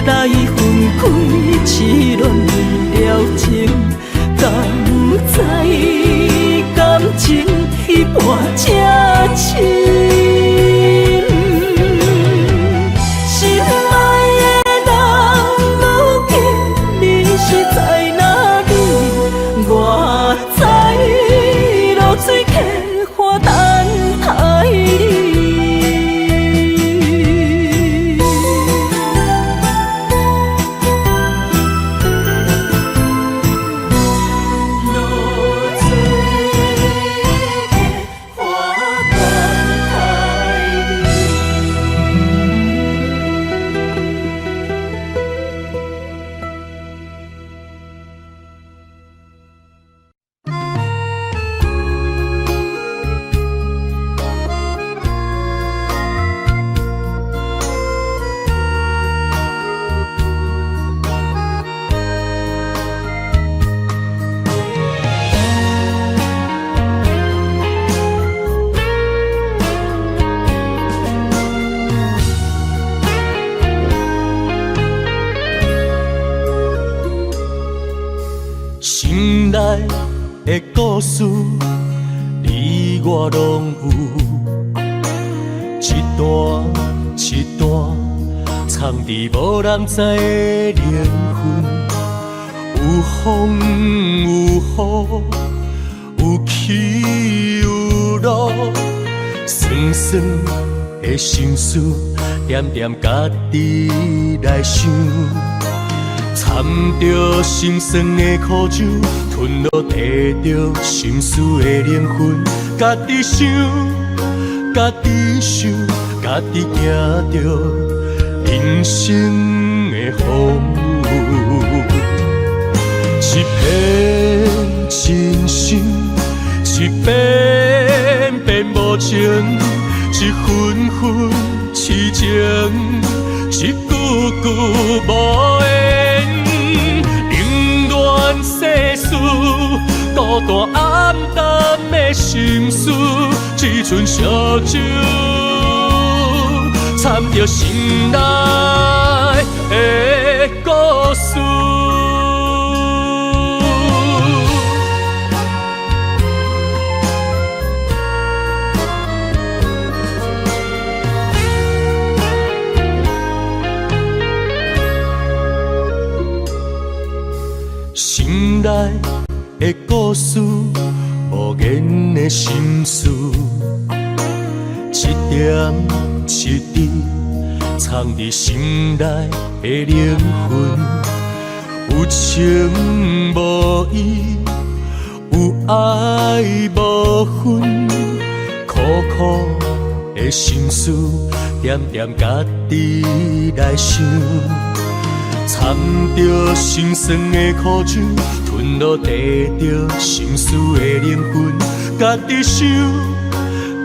来分开，痴恋为了情，敢知感情彼半才深。心爱的人，如今你是在哪里？我知露水客花等待你。心内的故事，你我拢有，一段一段藏伫无人知的灵魂。有风有雨，有起有落，酸酸的心事，点点家己来想。掺着心酸的苦酒，吞落摕着心事的灵魂，家己想，家己想，家己行着人生的风雨。一片真心，一片片无情，一份份痴情，一句句无言。冷暖世事，孤单暗淡的心事，只剩烧酒，掺着心内的故事。心内的故事，无言的心事，一点一滴藏伫心内的灵魂，有情无义，有爱无分，苦苦的心事，点点家己来想。掺着心酸的苦酒，吞落地着心事的灵魂，家己想，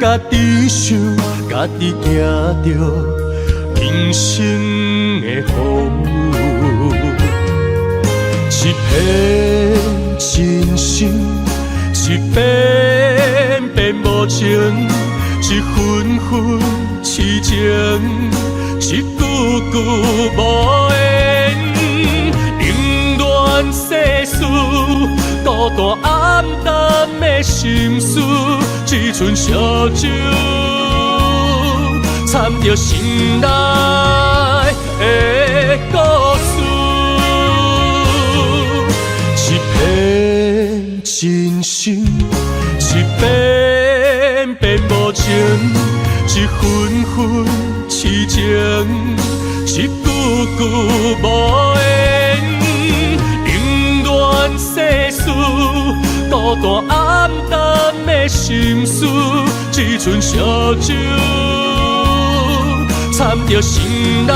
家己想，家己行着人生的风雨。一片真心，一片片无情，一分分痴情，一句句无言。世事，孤单暗淡的心事，只剩烧酒，掺着心内的故事。一片真心，一片片无情，一分分痴情，一句句无言。世事，孤单暗淡的心事，只剩烧酒，掺着心内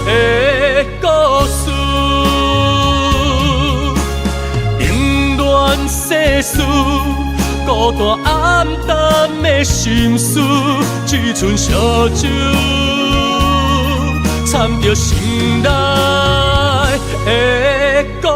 的故事。冷暖世事，孤单暗淡的心事，只剩烧酒，掺着心内的故事。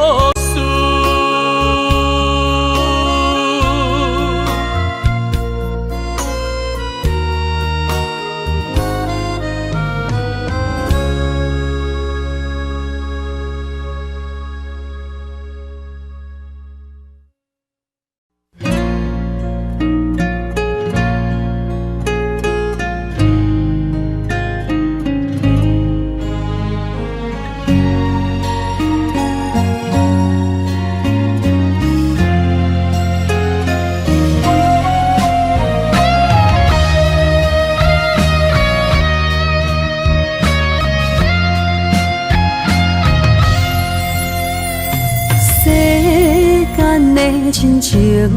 亲情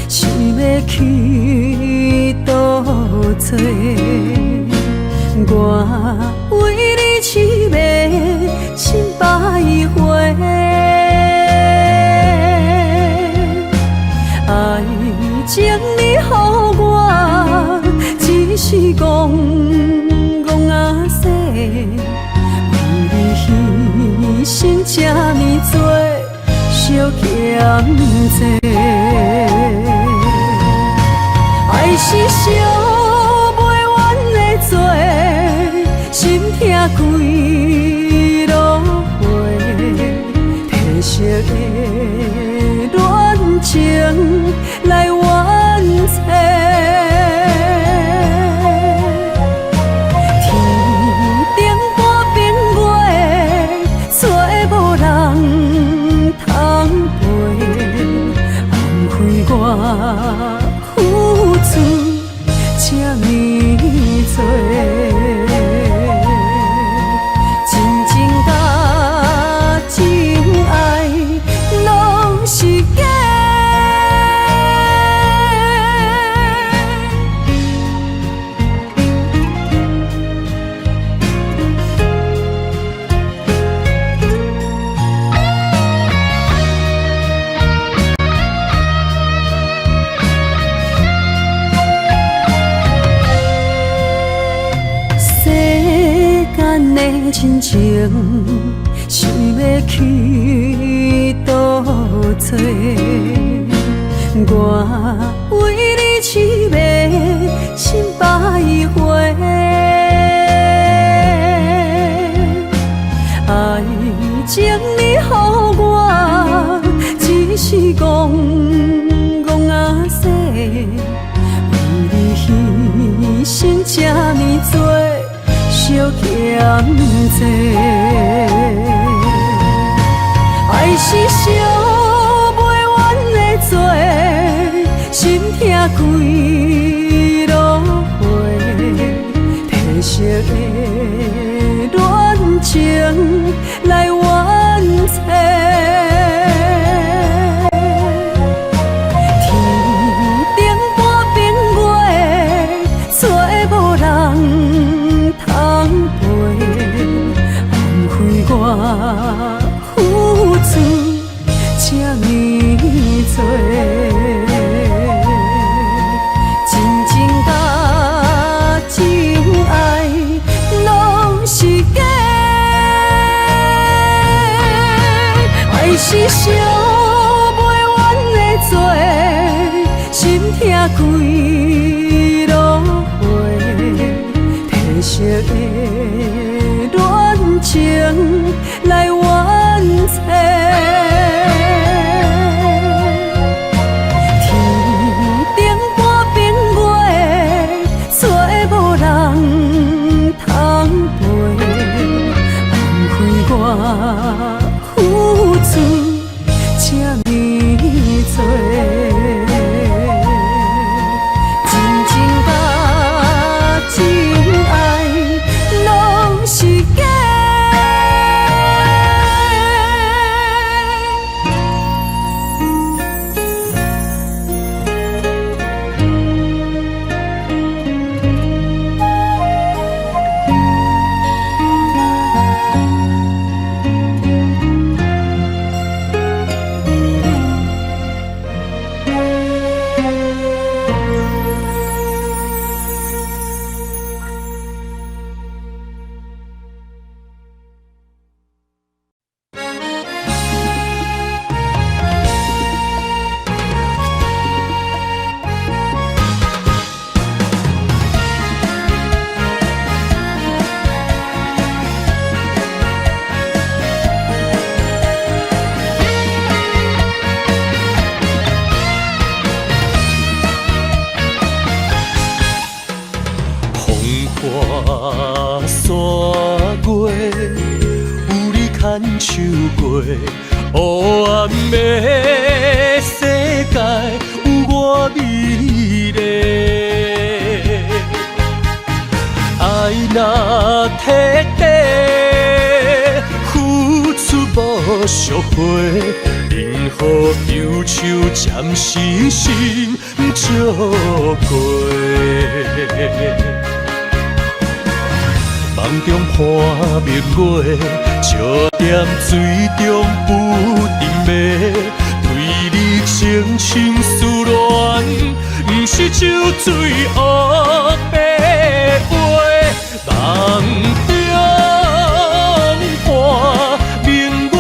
想要去倒找，我为你痴迷心百回，爱情你予我，只是戆戆啊说，为你牺牲这么多。小欠债，爱是烧袂完的罪，心痛几落回，褪色的恋情来完结。我付出这么多，真情甲真爱拢是假。亲情想要去倒找，我为你痴迷心百回。嫌济，爱是烧袂完的罪，心痛几落回，褪色的恋情来完结。我付出这呢多，真情甲真爱拢是假，爱是烧袂完的罪，心痛几落回，褪色的恋情来完结，天顶半边月，找无人通陪，枉费我付出这呢多，真情甲真爱拢是假。手过黑暗的世界，有我美丽。爱若彻底，付出无赎回，任何忧愁暂时心照过。梦中看明月，笑踮水中不停迷。对你深情思恋，不是酒醉黑白话。梦中看明月，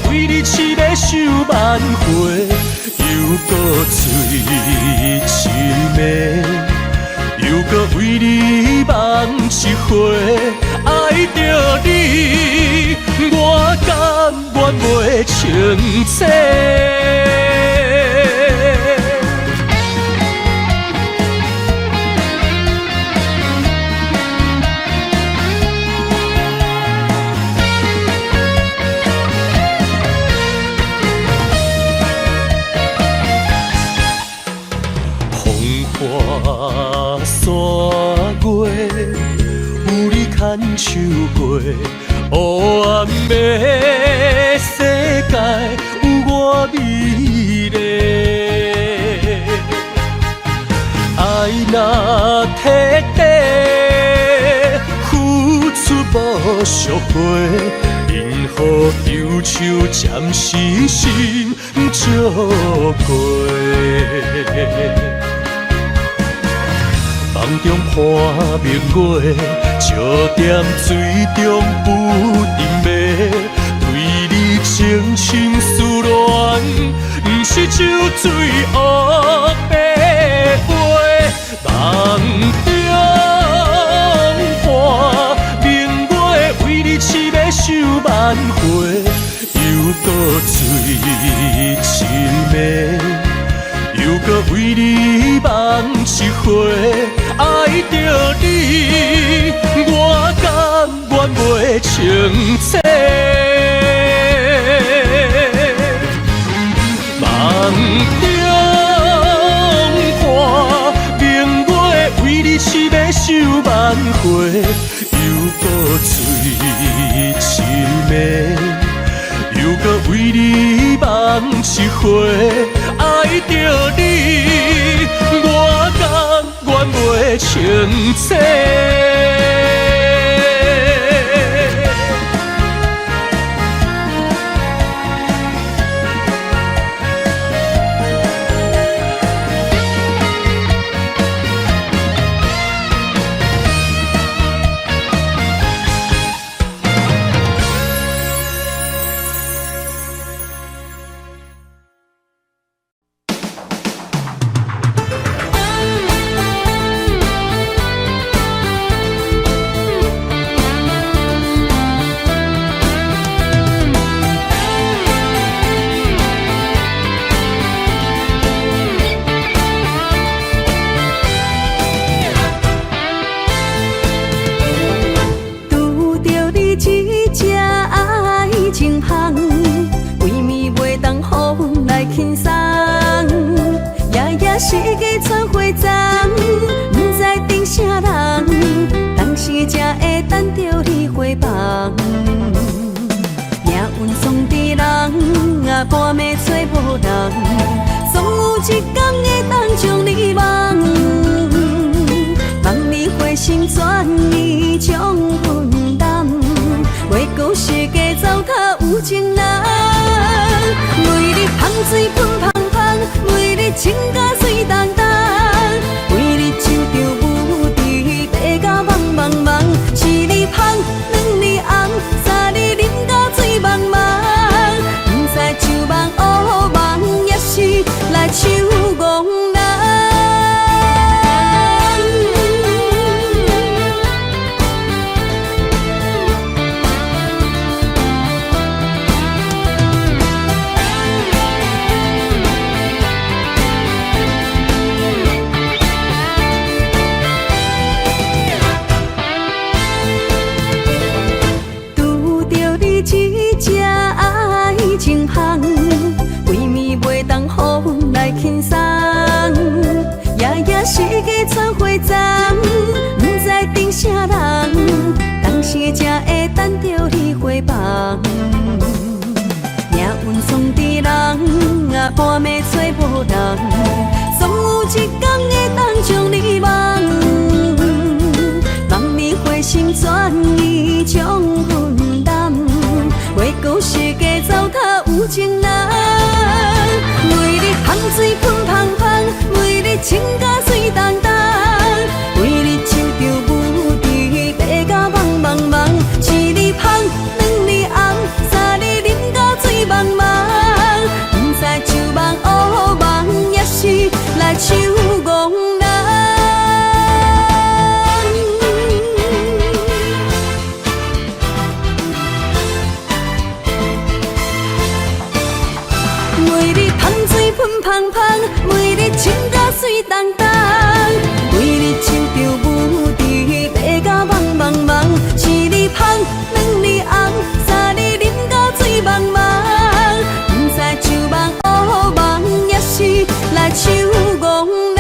为你痴迷想万回，又搁醉痴迷。又搁为你梦一回，爱着你，我甘愿袂清醒。花山月，有你牵手过，黑暗的世界有我美丽。爱若彻底，付出无赎回，任何忧愁暂时心照过。梦中看明月，笑踮水中不停迷。对你深情思恋，不是酒醉黑白话。梦中看明月，为你痴迷想万回，又搁醉痴迷。又搁为你梦一回，爱着你，我甘愿情切。梦中看明月为你痴迷守万回，又搁醉痴迷，又搁为你梦一回。爱着你，我甘愿袂情切。世界全回踪，不知等啥人，当时才会等着你回房。命运总伫人啊，半暝找无人，总有一天会当将你忘。望你回心转意将分担，袂讲世界糟蹋有情人。为你香水喷香香，为你情甲水重重，为你手着舞池爬甲茫茫茫，是你香，两你红，三你啉甲醉茫茫，不知酒梦乌梦，也是来手戆人。轻松，夜夜世界全回踪，不知等啥人，当时才会等着你回房。命运总伫人啊，半暝找无人，总有一天会当将你忘。望你回心转意将分担，袂讲世界糟蹋有情人。香水喷香香，为你情甲水重重，为你手着舞池爬甲茫茫茫，是你香，两你红，三你啉甲醉茫茫，不知酒梦乌梦，也是来手戆人。为你香水喷香香，为你情甲水重重，为你手着舞池爬甲茫茫茫，是你香，两你红，三你啉甲醉茫茫，不知酒梦乌梦，也是来手戆人。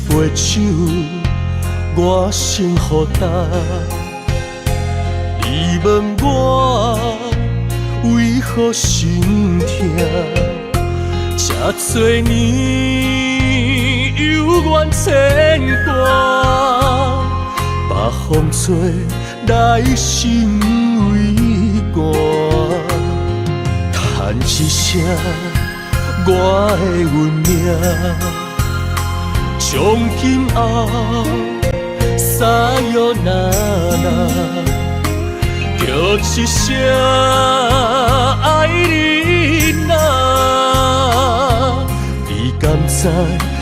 杯酒，我先予干。你问我为何心痛？这多年有缘牵挂，把风吹来心一声我的运命，从今后撒哟那那，叫一声爱你呐，你敢知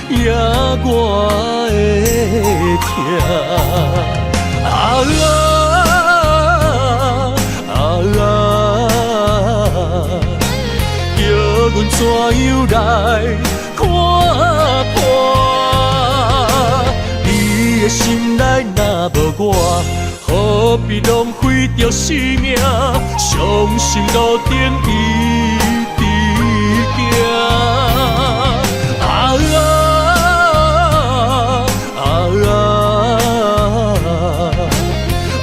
影我的痛？叫阮怎样来看破？你的心内若无我，何必浪费着生命？伤心路顶一直行。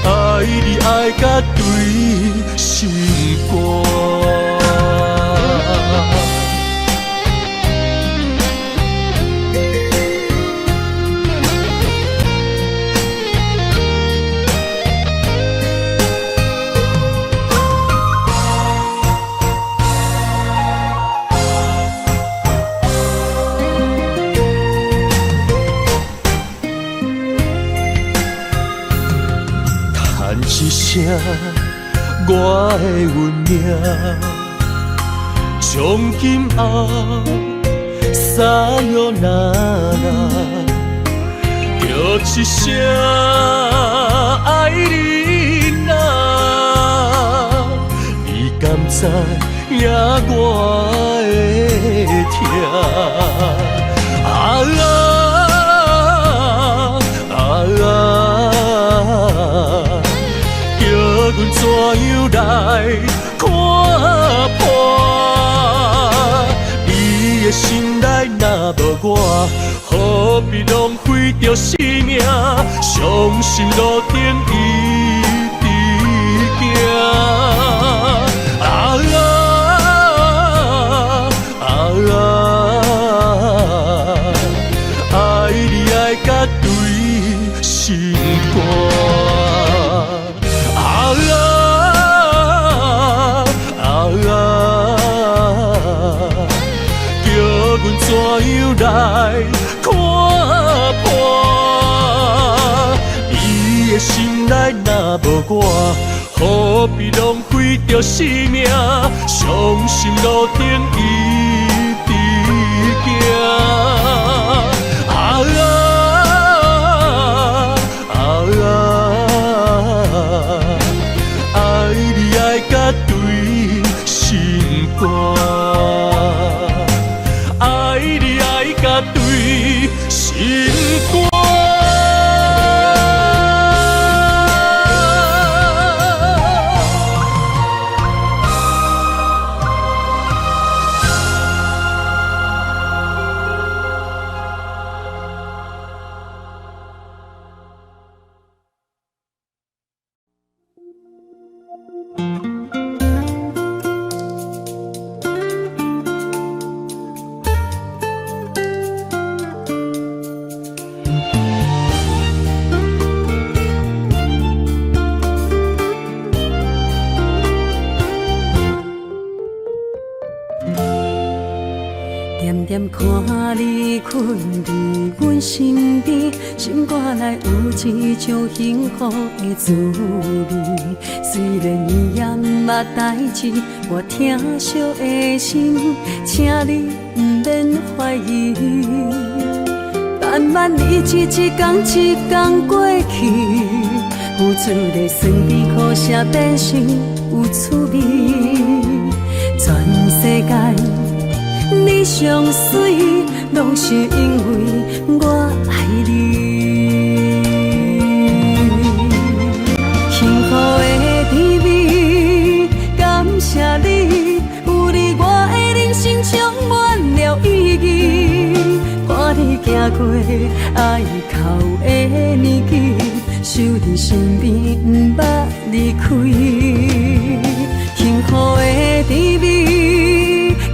爱你爱甲对心肝。一声我的运命，从今后撒哟那那，叫一声爱你呐，你敢知影我的痛？阮怎样来看破？你的心内若无我，何必浪费着生命？伤心路顶一直行。爱你爱甲对心肝。叫阮怎样来看破？你的心内若无我，何必浪费着生命？伤心路顶一直行。爱你爱甲对心肝，爱你爱甲对心肝。点点看你困伫阮身边，心肝内有一种幸福的滋味。虽然伊也毋捌代志，我疼惜的心，请你毋免怀疑。慢慢日子一天一天过去，付出的酸甜苦涩变成有趣味。全世界你上水，拢是因为我爱你。幸福的甜蜜，感谢你，有你我的人生充满了意义。看你行过爱哭的年纪，守伫身边，毋捌离开。幸福的甜蜜，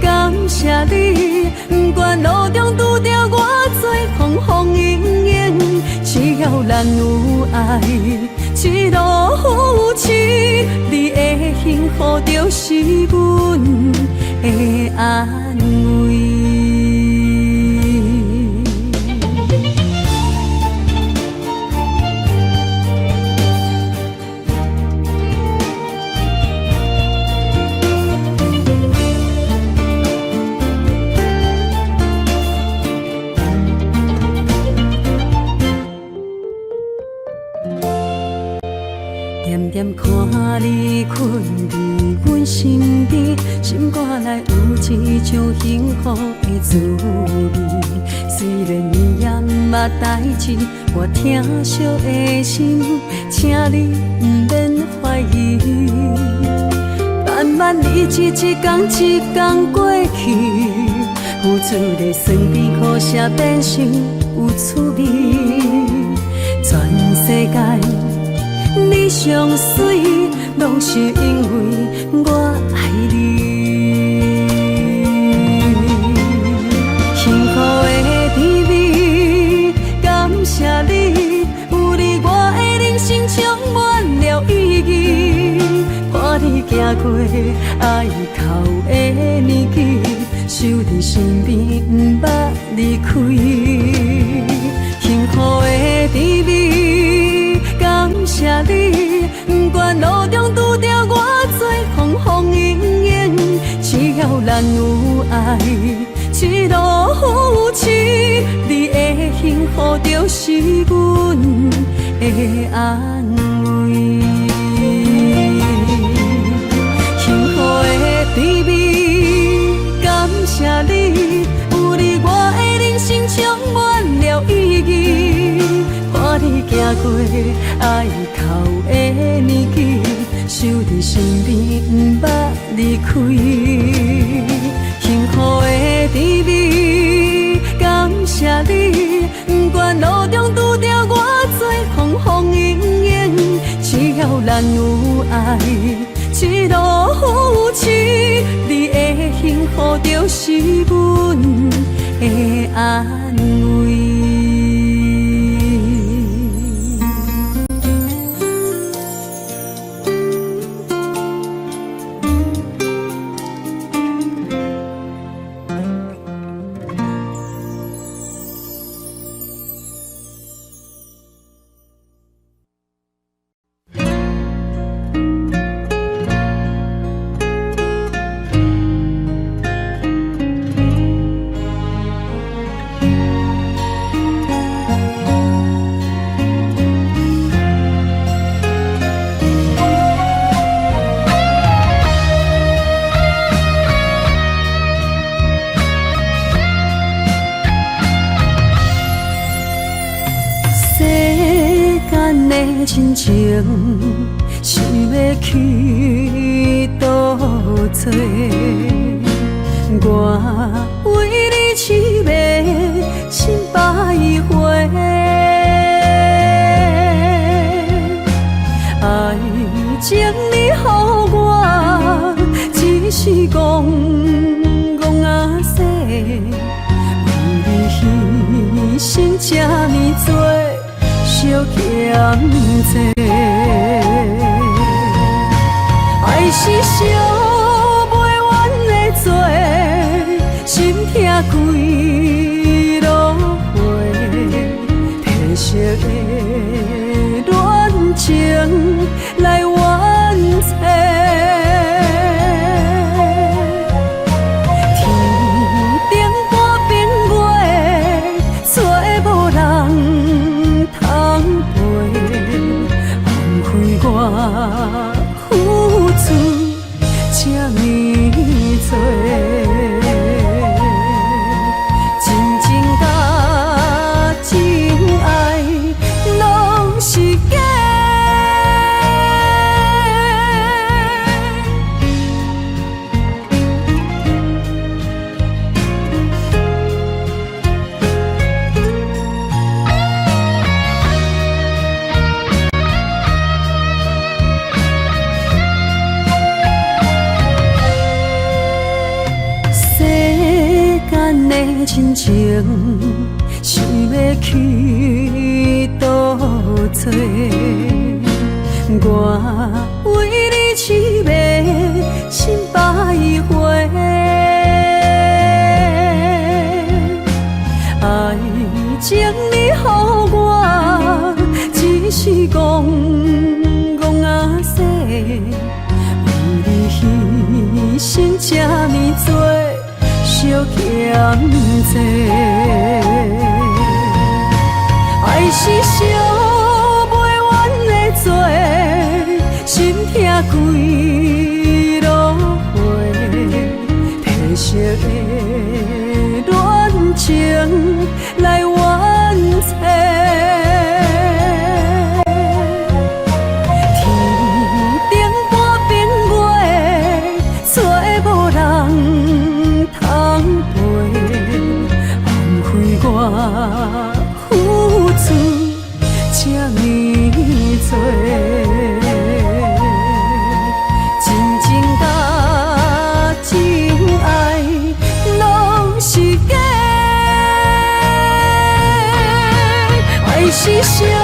感谢你，不管路中拄着偌多风风雨雨，只要咱有爱，一路扶持，你的幸福就是阮的安慰。点点看你困伫阮身边，心肝内有一种幸福的滋味。虽然你也毋捌代志，我疼惜的心，请你毋免怀疑。慢慢日子一天一天过去，付出的酸甜苦涩变成有趣味。全世界你上水，拢是因为我爱你。幸福的甜蜜，感谢你，有你我的人生充满了意义。看你行过爱哭的年纪，守伫身边，毋捌离开。幸福的甜蜜，感谢你，不管路中拄着偌多风风雨雨，只要咱有爱，一路扶持，你的幸福就是阮的安慰。幸福的甜蜜，感谢你，有你我的人生充满了意义。看你行过爱哭的年纪，守伫身边，毋捌离开。幸福的甜蜜，感谢你，不管路中拄着偌多风风雨雨，只要咱有爱，一路扶持，你的幸福就是阮的安慰。亲情想要去倒找，我为你痴迷心百回，爱情你予我，只是戆戆仔势，为你牺牲这呢多。小欠债，爱是烧袂完的罪，心痛几落回，褪色的恋情来完结。我付出这呢多，真情甲真爱拢是假。亲情想要去倒找，我为你痴迷心百回。为你牺牲这么多，惜欠债，爱是烧袂完的罪，心痛几落回，褪色的恋情来完结。我付出这么多，真情甲真爱拢是假，爱是啥？